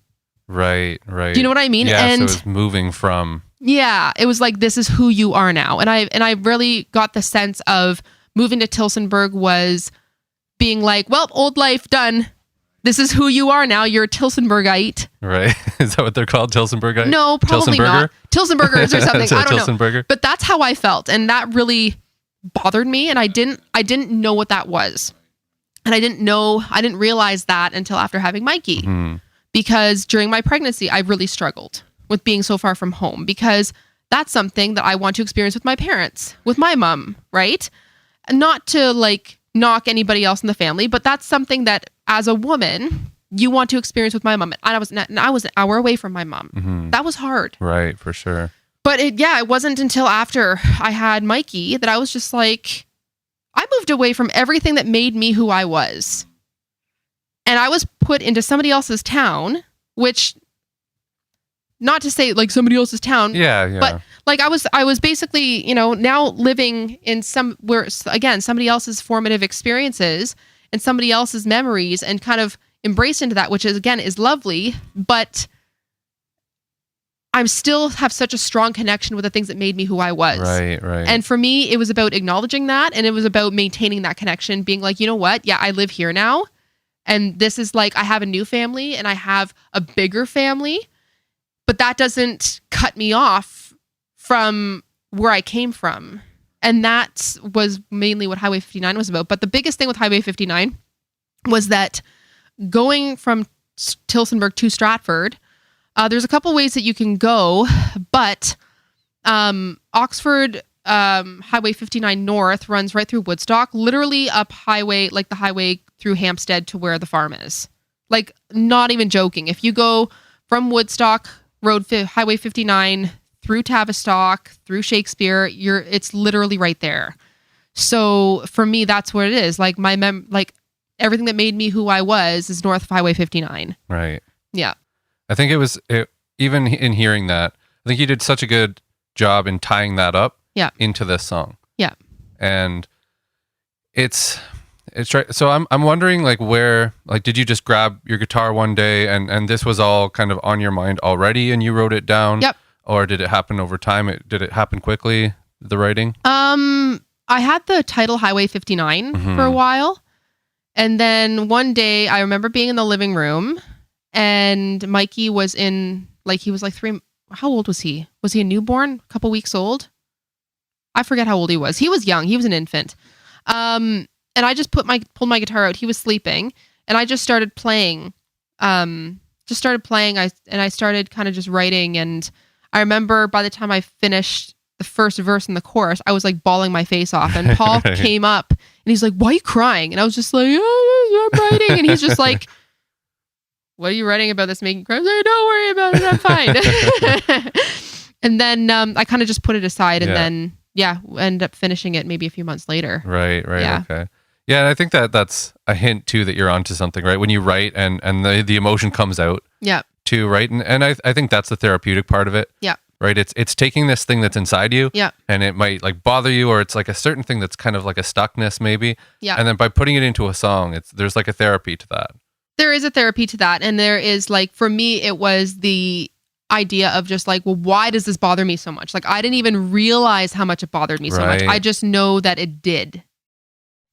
Speaker 1: Right.
Speaker 2: Do you know what I mean?
Speaker 1: Yeah,
Speaker 2: and
Speaker 1: so it's moving from...
Speaker 2: Yeah, it was like, this is who you are now. And I really got the sense of moving to Tillsonburg was being like, well, old life done. This is who you are now. You're a Tillsonburgite.
Speaker 1: Right. Is that what they're called? Tillsonburgite?
Speaker 2: No, probably not. Tilsonburgers or something. I don't know.
Speaker 1: Tillsonburger?
Speaker 2: But that's how I felt. And that really bothered me. And I didn't know what that was. And I didn't realize that until after having Mikey.
Speaker 1: Mm-hmm.
Speaker 2: Because during my pregnancy, I really struggled with being so far from home, because that's something that I want to experience with my parents, with my mom, right? Not to like knock anybody else in the family, but that's something that as a woman, you want to experience with my mom. And I was an hour away from my mom.
Speaker 1: Mm-hmm.
Speaker 2: That was hard.
Speaker 1: Right, for sure.
Speaker 2: But it wasn't until after I had Mikey that I was just like, I moved away from everything that made me who I was. And I was put into somebody else's town, which, not to say like somebody else's town.
Speaker 1: Yeah.
Speaker 2: But like I was basically, now living in somebody else's formative experiences and somebody else's memories, and kind of embraced into that, which is lovely, but I still have such a strong connection with the things that made me who I was.
Speaker 1: Right.
Speaker 2: And for me, it was about acknowledging that, and it was about maintaining that connection, being like, you know what? Yeah, I live here now. And this is like, I have a new family and I have a bigger family, but that doesn't cut me off from where I came from. And that was mainly what Highway 59 was about. But the biggest thing with Highway 59 was that going from Tillsonburg to Stratford, there's a couple ways that you can go, but Oxford Highway 59 North runs right through Woodstock, literally up highway, like the highway through Hampstead to where the farm is. Like, not even joking. If you go from Woodstock Highway 59 through Tavistock, through Shakespeare, it's literally right there. So for me, that's what it is. Like like everything that made me who I was is north of Highway 59.
Speaker 1: Right.
Speaker 2: Yeah.
Speaker 1: I think even in hearing that, I think you did such a good job in tying that up into this song.
Speaker 2: Yeah.
Speaker 1: And it's right. So I'm wondering, like, where, like, did you just grab your guitar one day and this was all kind of on your mind already and you wrote it down?
Speaker 2: Yep.
Speaker 1: Or did it happen over time? Did it happen quickly, the writing?
Speaker 2: I had the title Highway 59 for a while. And then one day I remember being in the living room and Mikey was he was like 3. How old was he? Was he a newborn? A couple weeks old? I forget how old he was. He was young. He was an infant. And I just pulled my guitar out. He was sleeping and I just started playing. I started kind of just writing. And I remember by the time I finished the first verse and the chorus, I was like bawling my face off. And Paul came up and he's like, "Why are you crying?" And I was just like, "Oh, I'm writing." And he's just like, "What are you writing about this making cry?" I was like, "Don't worry about it. I'm fine." And then I kind of just put it aside and then, end up finishing it maybe a few months later.
Speaker 1: Right.
Speaker 2: Yeah.
Speaker 1: Okay. Yeah. And I think that's a hint too, that you're onto something, right? When you write and the emotion comes out too, right? And I think that's the therapeutic part of it.
Speaker 2: Yeah.
Speaker 1: Right. It's taking this thing that's inside you and it might like bother you, or it's like a certain thing that's kind of like a stuckness maybe. Yeah. And then by putting it into a song, there's like a therapy to that.
Speaker 2: There is a therapy to that. And there is, like, for me, it was the idea of just like, well, why does this bother me so much? Like, I didn't even realize how much it bothered me so much. I just know that it did.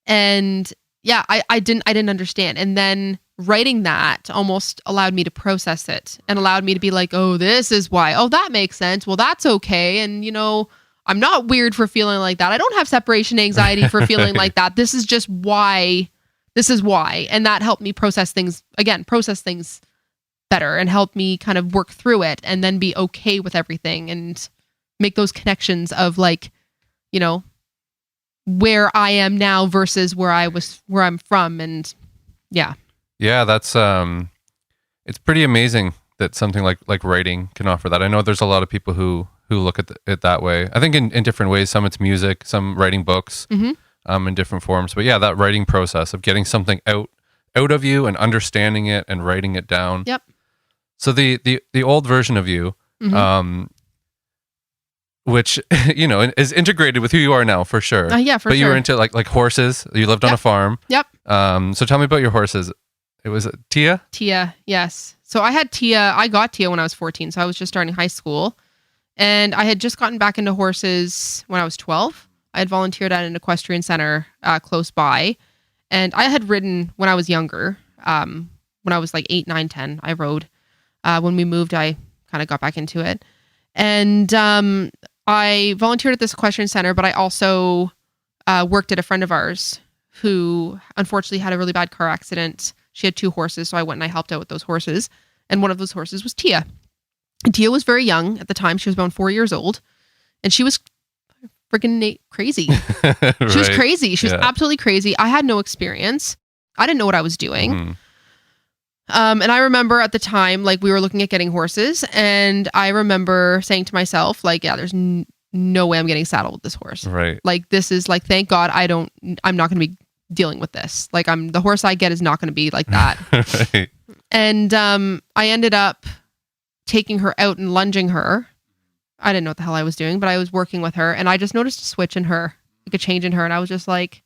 Speaker 2: And I didn't understand. And then writing that almost allowed me to process it and allowed me to be like, oh, this is why. Oh, that makes sense. Well, that's okay. And, I'm not weird for feeling like that. I don't have separation anxiety for feeling like that. This is just why. This is why. And that helped me process things better and help me kind of work through it and then be okay with everything and make those connections of like, where I am now versus where I'm from. And yeah.
Speaker 1: Yeah, that's it's pretty amazing that something like writing can offer that. I know there's a lot of people who look at it that way. I think in different ways. Some it's music, some writing books, in different forms. But yeah, that writing process of getting something out of you and understanding it and writing it down.
Speaker 2: Yep.
Speaker 1: So the old version of you, which is integrated with who you are now for sure.
Speaker 2: Yeah, for sure.
Speaker 1: But you were into like horses. You lived on a farm.
Speaker 2: Yep.
Speaker 1: So tell me about your horses. It was Tia?
Speaker 2: Tia, yes. So I had Tia. I got Tia when I was 14. So I was just starting high school. And I had just gotten back into horses when I was 12. I had volunteered at an equestrian center close by. And I had ridden when I was younger. When I was like 8, 9, 10, I rode. When we moved, I kind of got back into it. And I volunteered at this equestrian center, but I also worked at a friend of ours who unfortunately had a really bad car accident. She had 2 horses, so I went and I helped out with those horses. And one of those horses was Tia. And Tia was very young at the time. She was about 4 years old. And she was freaking crazy. She was crazy. She was absolutely crazy. I had no experience. I didn't know what I was doing. And I remember at the time, like we were looking at getting horses. And I remember saying to myself, like, yeah, there's no way I'm getting saddled with this horse.
Speaker 1: Right.
Speaker 2: Like, this is like, thank God I'm not going to be dealing with this. Like the horse I get is not going to be like that.
Speaker 1: Right.
Speaker 2: And I ended up taking her out and lunging her. I didn't know what the hell I was doing, but I was working with her and I just noticed a switch in her, like a change in her. And I was just like,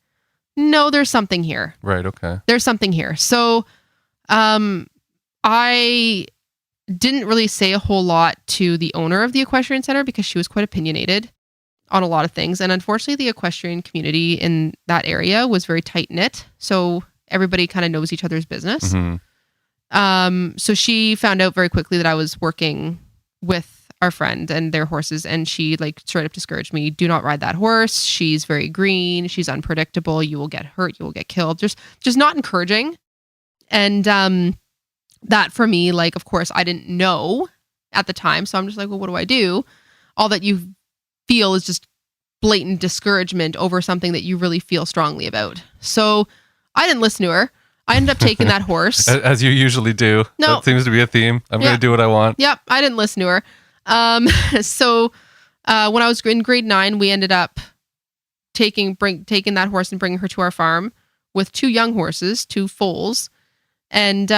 Speaker 2: no, there's something here.
Speaker 1: Right. Okay.
Speaker 2: There's something here. So I didn't really say a whole lot to the owner of the equestrian center because she was quite opinionated on a lot of things. And unfortunately, the equestrian community in that area was very tight knit. So everybody kind of knows each other's business. So she found out very quickly that I was working with our friend and their horses. And she like straight up discouraged me. Do not ride that horse. She's very green. She's unpredictable. You will get hurt. You will get killed. Just not encouraging. And that for me, like, of course, I didn't know at the time. So I'm just like, well, what do I do? All that you feel is just blatant discouragement over something that you really feel strongly about. So I didn't listen to her. I ended up taking that horse.
Speaker 1: As you usually do.
Speaker 2: No.
Speaker 1: That seems to be a theme. I'm going to do what I want.
Speaker 2: Yep. I didn't listen to her. So when I was in grade 9, we ended up taking that horse and bringing her to our farm with 2 young horses, 2 foals. And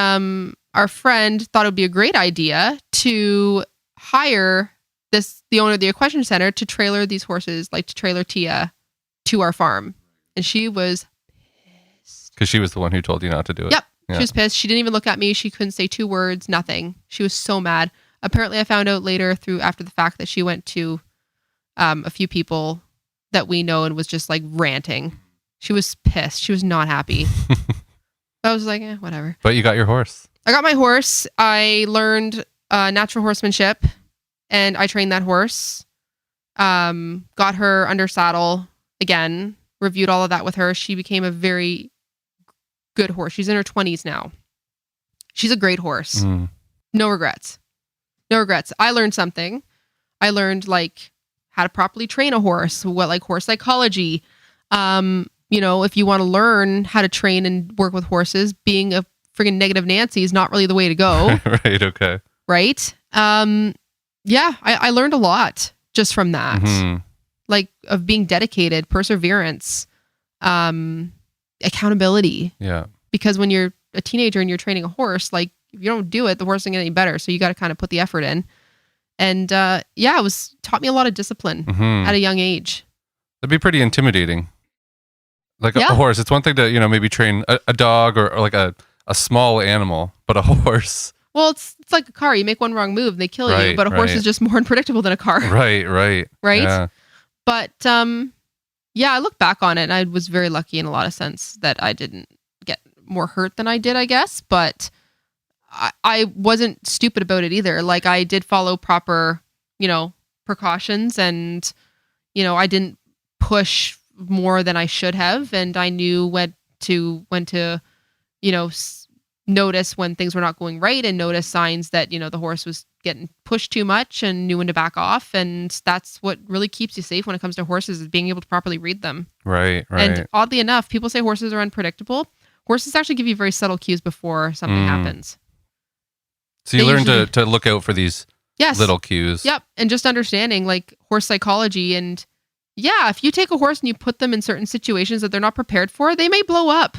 Speaker 2: our friend thought it would be a great idea to hire the owner of the equestrian center to trailer these horses, like to trailer Tia to our farm. And she was pissed.
Speaker 1: Because she was the one who told you not to do it.
Speaker 2: Yep. Yeah. She was pissed. She didn't even look at me. She couldn't say 2 words, nothing. She was so mad. Apparently, I found out later after the fact that she went to a few people that we know and was just like ranting. She was pissed. She was not happy. I was like, whatever.
Speaker 1: But you got your horse.
Speaker 2: I got my horse. I learned natural horsemanship and I trained that horse. Got her under saddle again, reviewed all of that with her. She became a very good horse. She's in her 20s now. She's a great horse. No regrets. No regrets. I learned something. I learned like how to properly train a horse, what like horse psychology. If you want to learn how to train and work with horses, being a friggin' negative Nancy is not really the way to go.
Speaker 1: Right. Okay.
Speaker 2: Right. I learned a lot just from that, like of being dedicated, perseverance, accountability.
Speaker 1: Yeah.
Speaker 2: Because when you're a teenager and you're training a horse, like if you don't do it, the horse isn't get any better. So you got to kind of put the effort in. And it taught me a lot of discipline at a young age.
Speaker 1: That'd be pretty intimidating. Like a horse, it's one thing to, maybe train a dog or like a small animal, but a horse.
Speaker 2: Well, it's like a car. You make one wrong move and they kill you, but a horse is just more unpredictable than a car.
Speaker 1: Right.
Speaker 2: Right? Yeah. But Yeah, I look back on it and I was very lucky in a lot of sense that I didn't get more hurt than I did, I guess. But I wasn't stupid about it either. Like I did follow proper, precautions, and, I didn't push more than I should have. And I knew when to, notice when things were not going right, and notice signs that, the horse was getting pushed too much, and knew when to back off. And that's what really keeps you safe when it comes to horses, is being able to properly read them.
Speaker 1: Right.
Speaker 2: And oddly enough, people say horses are unpredictable. Horses actually give you very subtle cues before something happens.
Speaker 1: So you learn to look out for these little cues.
Speaker 2: Yep. And just understanding like horse psychology. And yeah, if you take a horse and you put them in certain situations that they're not prepared for, they may blow up.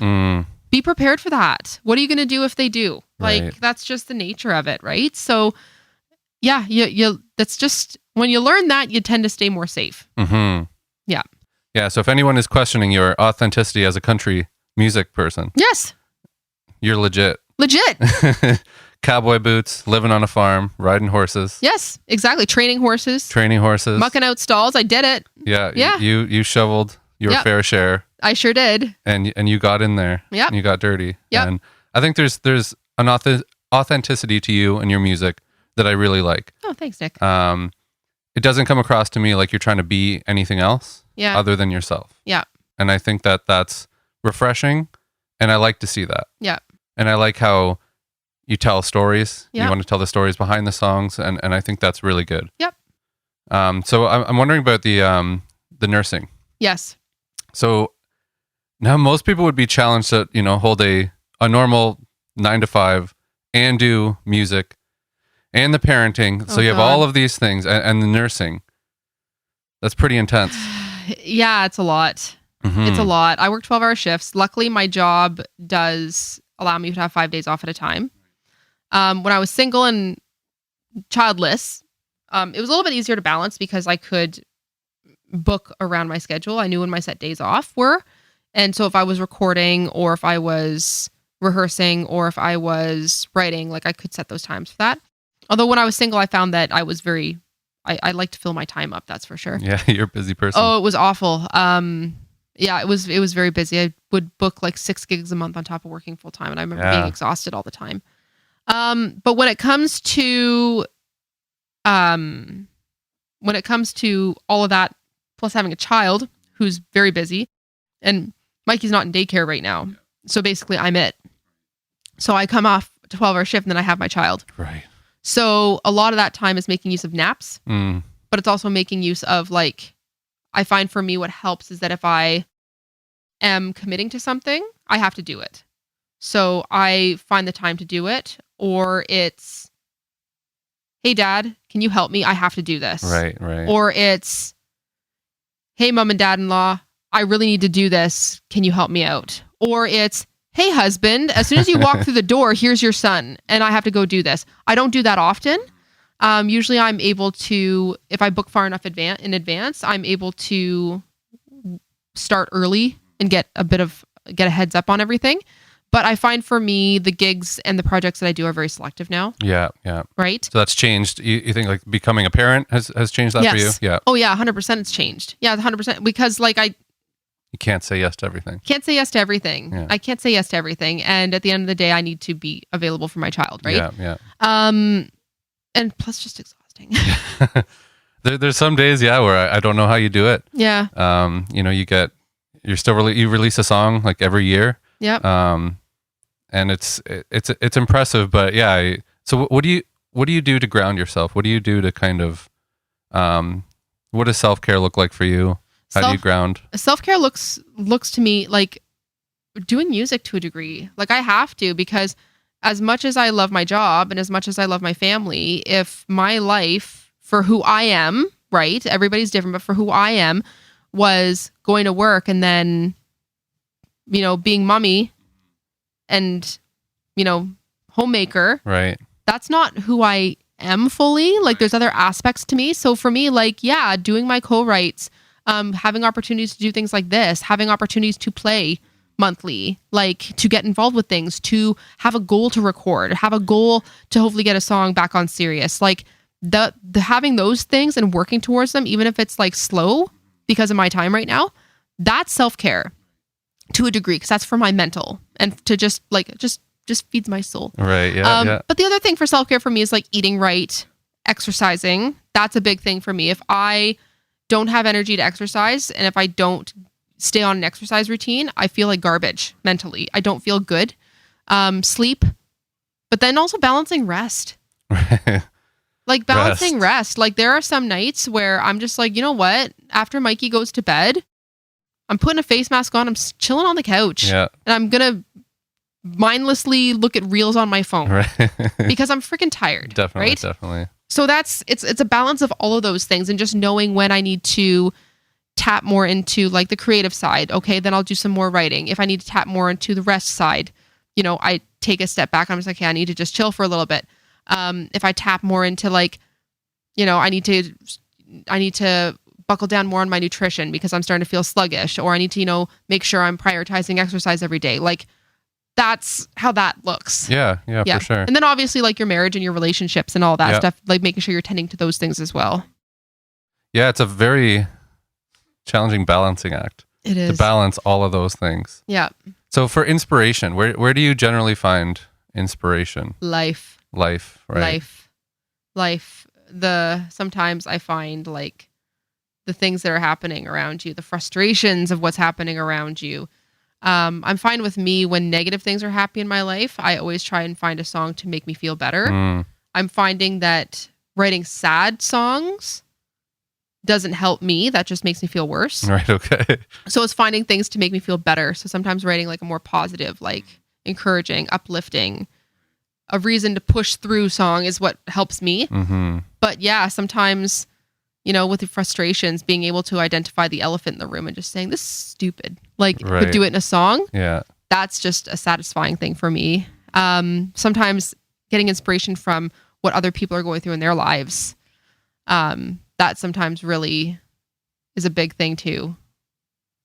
Speaker 2: Be prepared for that. What are you going to do if they do? Like, that's just the nature of it, right? So yeah, that's just, when you learn that, you tend to stay more safe.
Speaker 1: Mm-hmm.
Speaker 2: Yeah.
Speaker 1: Yeah. So if anyone is questioning your authenticity as a country music person,
Speaker 2: yes,
Speaker 1: you're legit. Cowboy boots, living on a farm, riding horses.
Speaker 2: Yes, exactly. Training horses. Mucking out stalls. I did it.
Speaker 1: Yeah. You shoveled your fair share.
Speaker 2: I sure did.
Speaker 1: And you got in there.
Speaker 2: Yeah.
Speaker 1: And you got dirty.
Speaker 2: Yeah.
Speaker 1: And I think there's an authenticity to you and your music that I really like.
Speaker 2: Oh, thanks, Nick.
Speaker 1: It doesn't come across to me like you're trying to be anything else other than yourself.
Speaker 2: Yeah.
Speaker 1: And I think that's refreshing, and I like to see that.
Speaker 2: Yeah.
Speaker 1: And I like how you tell stories.
Speaker 2: Yeah.
Speaker 1: You want to tell the stories behind the songs, and I think that's really good.
Speaker 2: Yep.
Speaker 1: So I'm wondering about the nursing.
Speaker 2: Yes.
Speaker 1: So now most people would be challenged to, hold a normal 9 to 5 and do music and the parenting. So you have all of these things and the nursing. That's pretty intense.
Speaker 2: Yeah, it's a lot. Mm-hmm. It's a lot. I work 12-hour shifts. Luckily, my job does allow me to have 5 days off at a time. When I was single and childless, it was a little bit easier to balance because I could book around my schedule. I knew when my set days off were. And so if I was recording, or if I was rehearsing, or if I was writing, like I could set those times for that. Although when I was single, I found that I was I like to fill my time up. That's for sure.
Speaker 1: Yeah. You're a busy person.
Speaker 2: Oh, it was awful. Yeah, it was very busy. I would book like 6 gigs a month on top of working full time. And I remember being exhausted all the time. But when it comes to all of that, plus having a child who's very busy, and Mikey's not in daycare right now. So basically I'm it. So I come off a 12-hour shift and then I have my child.
Speaker 1: Right.
Speaker 2: So a lot of that time is making use of naps, but it's also making use of I find for me what helps is that if I am committing to something, I have to do it. So I find the time to do it, or it's, hey dad, can you help me? I have to do this.
Speaker 1: Right.
Speaker 2: Or it's, hey mom and dad-in-law, I really need to do this. Can you help me out? Or it's, hey husband, as soon as you walk through the door, here's your son and I have to go do this. I don't do that often. Usually I'm able to, if I book far enough in advance, I'm able to start early and get a heads up on everything. But I find for me, the gigs and the projects that I do are very selective now. Yeah. Right?
Speaker 1: So that's changed. You think like becoming a parent has changed that for you? Yeah.
Speaker 2: Oh yeah, 100% it's changed. Yeah, 100%. Because
Speaker 1: you can't say yes to everything.
Speaker 2: Can't say yes to everything.
Speaker 1: Yeah.
Speaker 2: I can't say yes to everything. And at the end of the day, I need to be available for my child, right?
Speaker 1: Yeah.
Speaker 2: And plus just exhausting.
Speaker 1: There's some days, where I don't know how you do it.
Speaker 2: Yeah.
Speaker 1: You release a song like every year.
Speaker 2: Yep.
Speaker 1: And it's impressive, but yeah. So what do you do to ground yourself? What do you do to kind of, what does self-care look like for you? How do you ground?
Speaker 2: Self-care looks to me like doing music to a degree. Like I have to, because as much as I love my job and as much as I love my family, if my life for who I am, right? Everybody's different, but for who I am was going to work and then, being mommy and, homemaker.
Speaker 1: Right.
Speaker 2: That's not who I am fully. Like there's other aspects to me. So for me, doing my co-writes, having opportunities to do things like this, having opportunities to play monthly, to get involved with things, to have a goal to record, have a goal to hopefully get a song back on Sirius. The having those things and working towards them, even if it's slow because of my time right now, That's self-care to a degree, because that's for my mental and to just feeds my soul.
Speaker 1: Right. Yeah.
Speaker 2: But the other thing for self-care for me is like eating right, exercising. That's a big thing for me. If I don't have energy to exercise, and if I don't stay on an exercise routine, I feel like garbage mentally. I don't feel good. Sleep, but then also balancing rest. Like balancing rest. Like there are some nights where I'm just like, you know what? After Mikey goes to bed, I'm putting a face mask on. I'm chilling on the couch.
Speaker 1: Yeah.
Speaker 2: And I'm going to mindlessly look at reels on my phone.
Speaker 1: Right.
Speaker 2: Because I'm freaking tired.
Speaker 1: Definitely.
Speaker 2: Right?
Speaker 1: Definitely.
Speaker 2: So it's a balance of all of those things, and just knowing when I need to tap more into like the creative side. Okay, then I'll do some more writing. If I need to tap more into the rest side, you know, I take a step back. I'm just like, okay, I need to just chill for a little bit. If I tap more into like, you know, I need to buckle down more on my nutrition because I'm starting to feel sluggish, or I need to, you know, make sure I'm prioritizing exercise every day. Like that's how that looks.
Speaker 1: Yeah, for sure.
Speaker 2: And then obviously like your marriage and your relationships and all that stuff, like making sure you're tending to those things as well.
Speaker 1: Yeah, it's a very challenging balancing act.
Speaker 2: It is.
Speaker 1: To balance all of those things.
Speaker 2: Yeah.
Speaker 1: So for inspiration, where do you generally find inspiration?
Speaker 2: Life,
Speaker 1: right?
Speaker 2: Life. Sometimes I find like the things that are happening around you, the frustrations of what's happening around you. I'm fine with me when negative things are happening in my life. I always try and find a song to make me feel better. I'm finding that writing sad songs doesn't help me. That just makes me feel worse.
Speaker 1: Right. Okay.
Speaker 2: So it's finding things to make me feel better. So sometimes writing like a more positive, like encouraging, uplifting, a reason to push through song is what helps me.
Speaker 1: Mm-hmm.
Speaker 2: But yeah, sometimes, you know, with the frustrations, being able to identify the elephant in the room and just saying, this is stupid. Like, but do it in a song. Yeah. That's just a satisfying thing for me. Sometimes getting inspiration from what other people are going through in their lives. That sometimes really is a big thing too.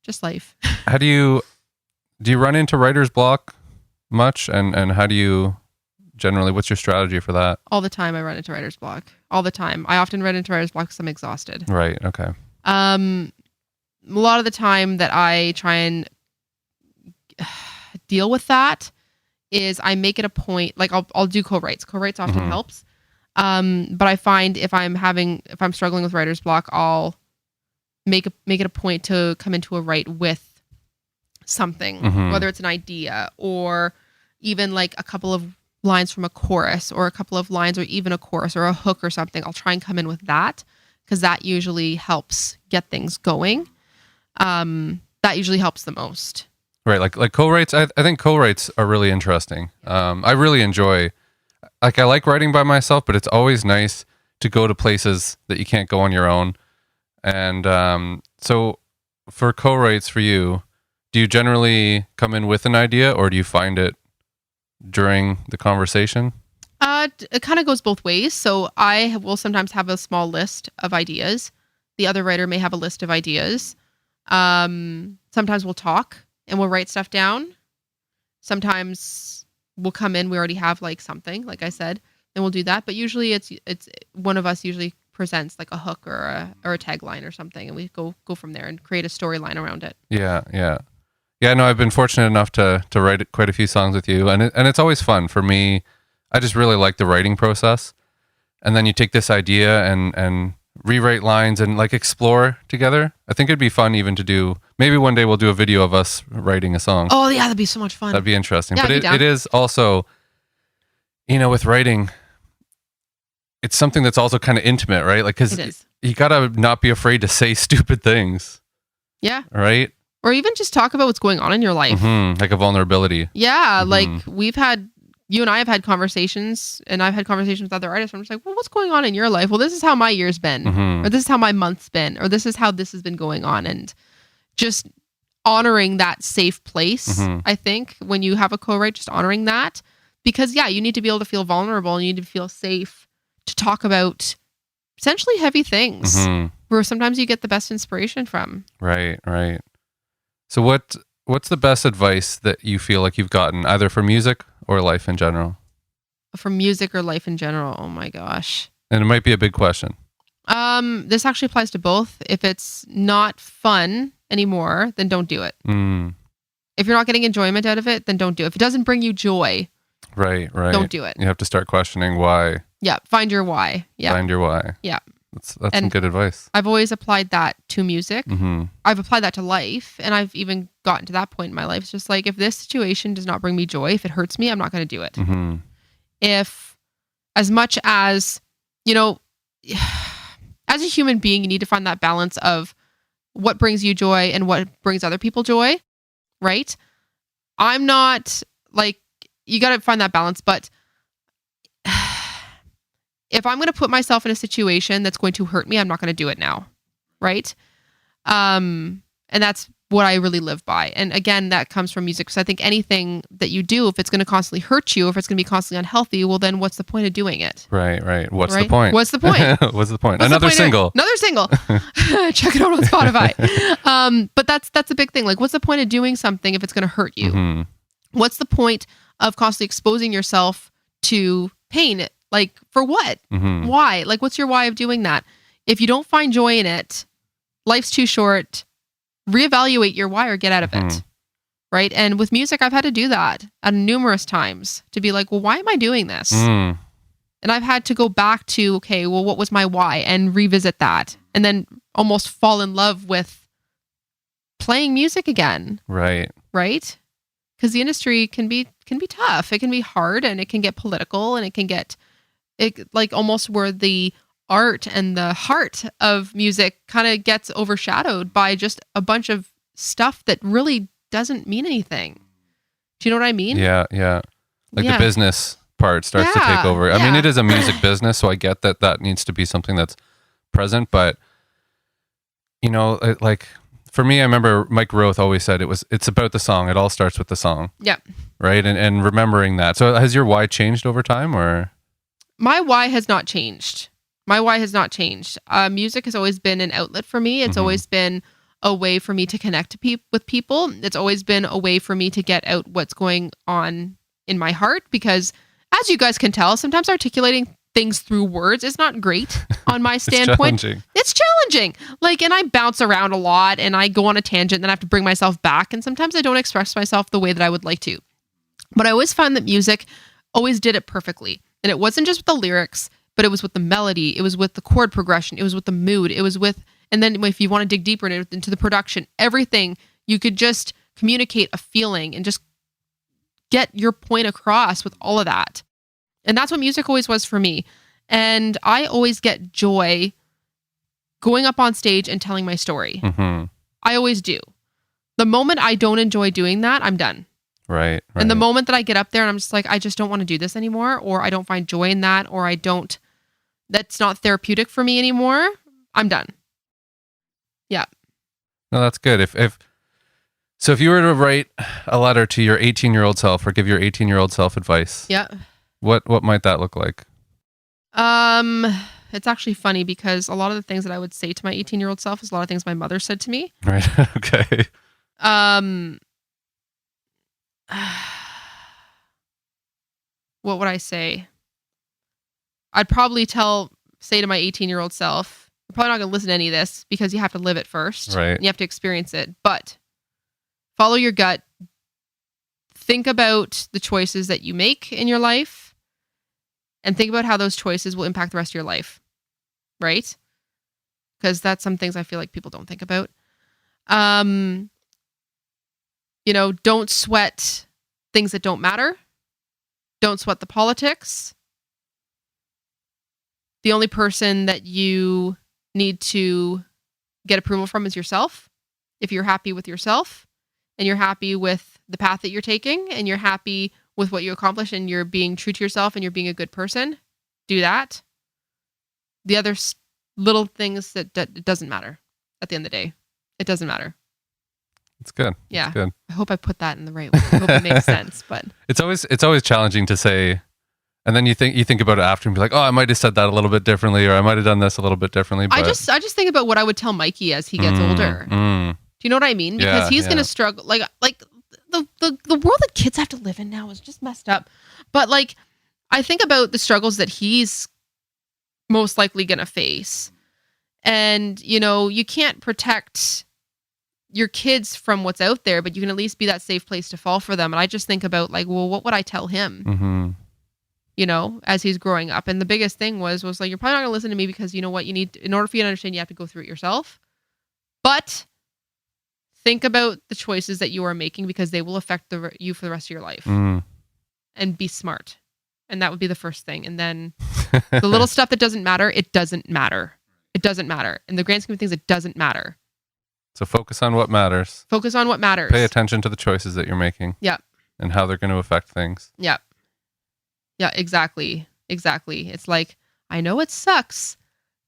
Speaker 2: Just life.
Speaker 1: How do you run into writer's block much? And how do you generally, what's your strategy for that?
Speaker 2: All the time I run into writer's block. All the time. I often run into writer's block because I'm exhausted.
Speaker 1: Right. Okay.
Speaker 2: A lot of the time that I try and deal with that is I make it a point, like I'll do co-writes. Co-writes often helps. But I find if I'm struggling with writer's block, I'll make it a point to come into a write with something, whether it's an idea or even like a couple of lines from a chorus or a couple of lines or even a chorus or a hook or something. I'll try and come in with that because that usually helps get things going. That usually helps the most.
Speaker 1: Right. Like co-writes. I think co-writes are really interesting. I really enjoy, like I like writing by myself, but it's always nice to go to places that you can't go on your own. And so for co-writes for you, do you generally come in with an idea or do you find it during the conversation?
Speaker 2: It kind of goes both ways. So I will sometimes have a small list of ideas. The other writer may have a list of ideas. Sometimes we'll talk and we'll write stuff down. Sometimes we'll come in, we already have like something, like I said, and we'll do that. But usually it's one of us usually presents like a hook or a tagline or something, and we go from there and create a storyline around it. Yeah. No, I've been fortunate enough to write quite a few songs with you, and it's always fun for me. I just really like the writing process, and then you take this idea and rewrite lines and like explore together. I think it'd be fun even to do. Maybe one day we'll do a video of us writing a song. Oh yeah, that'd be so much fun. That'd be interesting. Yeah, but it is also, with writing, it's something that's also kind of intimate, right? Like, because you gotta not be afraid to say stupid things. Yeah. Right. Or even just talk about what's going on in your life. Like a vulnerability. Yeah. Like you and I have had conversations, and I've had conversations with other artists. Where I'm just like, well, what's going on in your life? Well, this is how my year's been, or this is how my month's been, or this is how this has been going on. And just honoring that safe place, I think, when you have a co-write, just honoring that. Because, yeah, you need to be able to feel vulnerable, and you need to feel safe to talk about essentially heavy things where sometimes you get the best inspiration from. Right. So what's the best advice that you feel like you've gotten, either for music or life in general? For music or life in general? Oh my gosh. And it might be a big question. This actually applies to both. If it's not fun anymore, then don't do it. If you're not getting enjoyment out of it, then don't do it. If it doesn't bring you joy,
Speaker 1: right,
Speaker 2: don't do it.
Speaker 1: You have to start questioning why.
Speaker 2: Yeah, find your why. Yeah,
Speaker 1: Find your why.
Speaker 2: Yeah,
Speaker 1: that's some good advice.
Speaker 2: I've always applied that to music.
Speaker 1: Mm-hmm.
Speaker 2: I've applied that to life, and I've even gotten to that point in my life. It's just like, if this situation does not bring me joy, if it hurts me, I'm not going to do it.
Speaker 1: Mm-hmm.
Speaker 2: If, as much as, you know, as a human being, you need to find that balance of what brings you joy and what brings other people joy, right? I'm not like, you got to find that balance, but if I'm going to put myself in a situation that's going to hurt me, I'm not going to do it now, right? And that's what I really live by. And again, that comes from music. So I think anything that you do, if it's going to constantly hurt you, if it's going to be constantly unhealthy, well, then what's the point of doing it?
Speaker 1: Right. What's the point?
Speaker 2: What's the point?
Speaker 1: What's the point? Another single.
Speaker 2: Check it out on Spotify. But that's a big thing. Like, what's the point of doing something if it's going to hurt you?
Speaker 1: Mm-hmm.
Speaker 2: What's the point of constantly exposing yourself to pain? Like, for what?
Speaker 1: Mm-hmm.
Speaker 2: Why? Like, what's your why of doing that? If you don't find joy in it, life's too short. Reevaluate your why or get out of it. Right? And with music, I've had to do that numerous times to be like, well, why am I doing this? And I've had to go back to, okay, well, what was my why? And revisit that. And then almost fall in love with playing music again.
Speaker 1: Right?
Speaker 2: Because the industry can be tough. It can be hard, and it can get political, and it can get like almost where the art and the heart of music kind of gets overshadowed by just a bunch of stuff that really doesn't mean anything. Do you know what I mean?
Speaker 1: Yeah. Like the business part starts to take over. I mean, it is a music business, so I get that needs to be something that's present. But, you know, like for me, I remember Mike Roth always said it's about the song. It all starts with the song.
Speaker 2: Yeah.
Speaker 1: Right? And remembering that. So has your why changed over time, or?
Speaker 2: My why has not changed. Music has always been an outlet for me. It's always been a way for me to connect with people. It's always been a way for me to get out what's going on in my heart, because as you guys can tell, sometimes articulating things through words is not great on my standpoint. It's challenging. Like, and I bounce around a lot, and I go on a tangent, and then I have to bring myself back. And sometimes I don't express myself the way that I would like to. But I always found that music always did it perfectly. And it wasn't just with the lyrics, but it was with the melody. It was with the chord progression. It was with the mood. It was with, and then if you want to dig deeper into the production, everything, you could just communicate a feeling and just get your point across with all of that. And that's what music always was for me. And I always get joy going up on stage and telling my story. I always do. The moment I don't enjoy doing that, I'm done.
Speaker 1: Right.
Speaker 2: And the moment that I get up there and I'm just like, I just don't want to do this anymore, or I don't find joy in that, or that's not therapeutic for me anymore, I'm done. Yeah.
Speaker 1: No, that's good. If you were to write a letter to your 18-year-old self, or give your 18-year-old self advice, what might that look like?
Speaker 2: It's actually funny, because a lot of the things that I would say to my 18-year-old self is a lot of things my mother said to me.
Speaker 1: Right. Okay.
Speaker 2: What would I say? I'd probably say to my 18-year-old self, you're probably not going to listen to any of this, because you have to live it first.
Speaker 1: Right.
Speaker 2: You have to experience it. But follow your gut. Think about the choices that you make in your life, and think about how those choices will impact the rest of your life. Right? Because that's some things I feel like people don't think about. You know, don't sweat things that don't matter. Don't sweat the politics. The only person that you need to get approval from is yourself. If you're happy with yourself, and you're happy with the path that you're taking, and you're happy with what you accomplish, and you're being true to yourself, and you're being a good person, do that. The other little things that it doesn't matter at the end of the day. It doesn't matter.
Speaker 1: It's good.
Speaker 2: Yeah.
Speaker 1: It's good.
Speaker 2: I hope I put that in the right way. I hope it makes sense. But
Speaker 1: it's always challenging to say, and then you think about it after and be like, oh, I might have said that a little bit differently, or I might have done this a little bit differently. But I
Speaker 2: just think about what I would tell Mikey as he gets older. Do you know what I mean? Because he's gonna struggle. Like the world that kids have to live in now is just messed up. But I think about the struggles that he's most likely gonna face. And, you can't protect your kids from what's out there, but you can at least be that safe place to fall for them. And I just think about like, well, what would I tell him?
Speaker 1: Mm-hmm.
Speaker 2: As he's growing up. And the biggest thing was like, you're probably not gonna listen to me because you know what you need in order for you to understand, you have to go through it yourself. But think about the choices that you are making because they will affect you for the rest of your life. And be smart. And that would be the first thing. And then the little stuff that doesn't matter, it doesn't matter. It doesn't matter. In the grand scheme of things, it doesn't matter.
Speaker 1: So focus on what matters.
Speaker 2: Focus on what matters.
Speaker 1: Pay attention to the choices that you're making.
Speaker 2: Yeah.
Speaker 1: And how they're going to affect things.
Speaker 2: Yeah. Yeah, exactly. Exactly. It's like, I know it sucks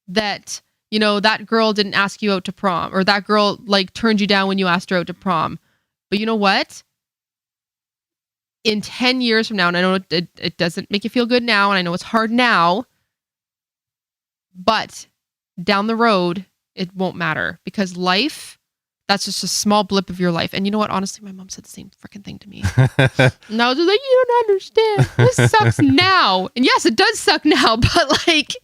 Speaker 2: that, that girl didn't ask you out to prom, or that girl like turned you down when you asked her out to prom. But you know what? In 10 years from now, and I know it doesn't make you feel good now, and I know it's hard now, but down the road, it won't matter because life, that's just a small blip of your life. And you know what? Honestly, my mom said the same freaking thing to me. And I was just like, you don't understand. This sucks now. And yes, it does suck now, but like,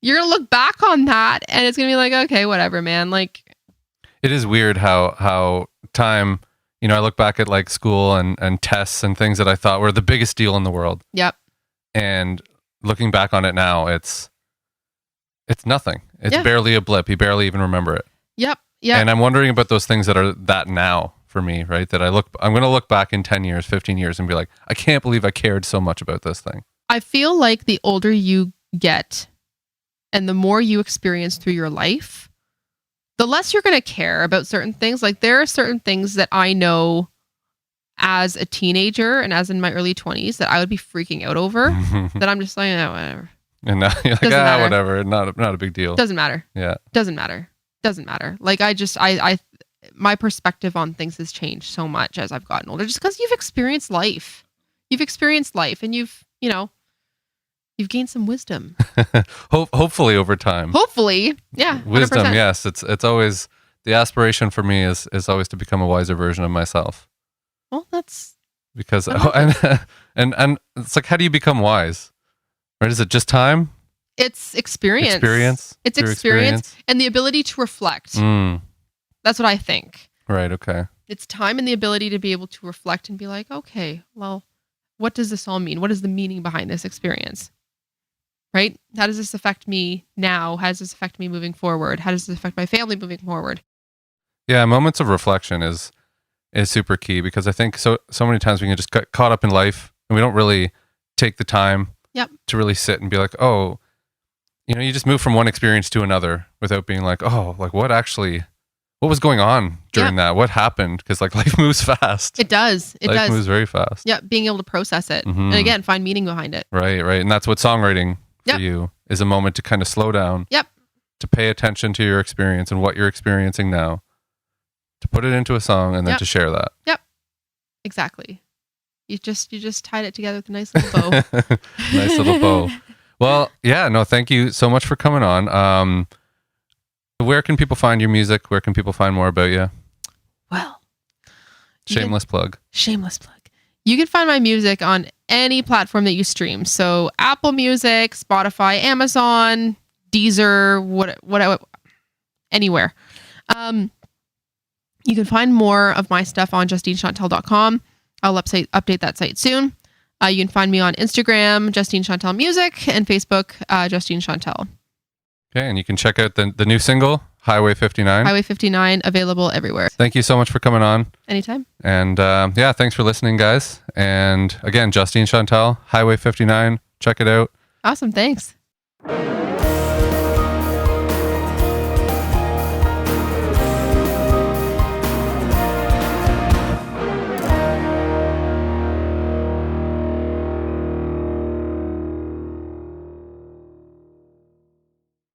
Speaker 2: you're going to look back on that and it's going to be like, okay, whatever, man. Like,
Speaker 1: it is weird how time, I look back at like school and tests and things that I thought were the biggest deal in the world.
Speaker 2: Yep.
Speaker 1: And looking back on it now, it's nothing. It's barely a blip. You barely even remember it.
Speaker 2: Yep. Yeah.
Speaker 1: And I'm wondering about those things that are that now for me, right? That I'm going to look back in 10 years, 15 years and be like, I can't believe I cared so much about this thing.
Speaker 2: I feel like the older you get and the more you experience through your life, the less you're going to care about certain things. Like there are certain things that I know as a teenager and as in my early 20s that I would be freaking out over that I'm just like, oh, whatever.
Speaker 1: And now you're like, whatever. Not a big deal.
Speaker 2: Doesn't matter.
Speaker 1: Yeah.
Speaker 2: Doesn't matter. Like my perspective on things has changed so much as I've gotten older, just because you've experienced life. And you've gained some wisdom.
Speaker 1: Hopefully over time.
Speaker 2: Hopefully. Yeah. 100%.
Speaker 1: Wisdom. Yes. It's always the aspiration for me is always to become a wiser version of myself.
Speaker 2: Well, that's
Speaker 1: because, and it's like, how do you become wise? Right? Is it just time?
Speaker 2: It's experience. It's experience and the ability to reflect. That's what I think.
Speaker 1: Right. Okay.
Speaker 2: It's time and the ability to be able to reflect and be like, okay, well, what does this all mean? What is the meaning behind this experience? Right? How does this affect me now? How does this affect me moving forward? How does this affect my family moving forward?
Speaker 1: Yeah. Moments of reflection is super key because I think so many times we can just get caught up in life and we don't really take the time to really sit and be like, oh, you just move from one experience to another without being like, oh, like what was going on during that? What happened? Because like life moves fast.
Speaker 2: It does.
Speaker 1: Life moves very fast.
Speaker 2: Yeah. Being able to process it. And again, find meaning behind it.
Speaker 1: Right. And that's what songwriting for you is, a moment to kind of slow down. To pay attention to your experience and what you're experiencing now. To put it into a song and then to share that.
Speaker 2: Exactly. You just tied it together with a nice little bow.
Speaker 1: Nice little bow. Well, yeah, no, thank you so much for coming on. Where can people find your music? Where can people find more about you?
Speaker 2: Well,
Speaker 1: shameless plug.
Speaker 2: You can find my music on any platform that you stream. So Apple Music, Spotify, Amazon, Deezer, whatever, anywhere. You can find more of my stuff on JustineChantale.com. I'll update that site soon. You can find me on Instagram, Justine Chantale Music, and Facebook, Justine Chantale.
Speaker 1: Okay, and you can check out the new single, Highway 59.
Speaker 2: Highway 59, available everywhere.
Speaker 1: Thank you so much for coming on.
Speaker 2: Anytime.
Speaker 1: And thanks for listening, guys. And again, Justine Chantale, Highway 59. Check it out.
Speaker 2: Awesome, thanks.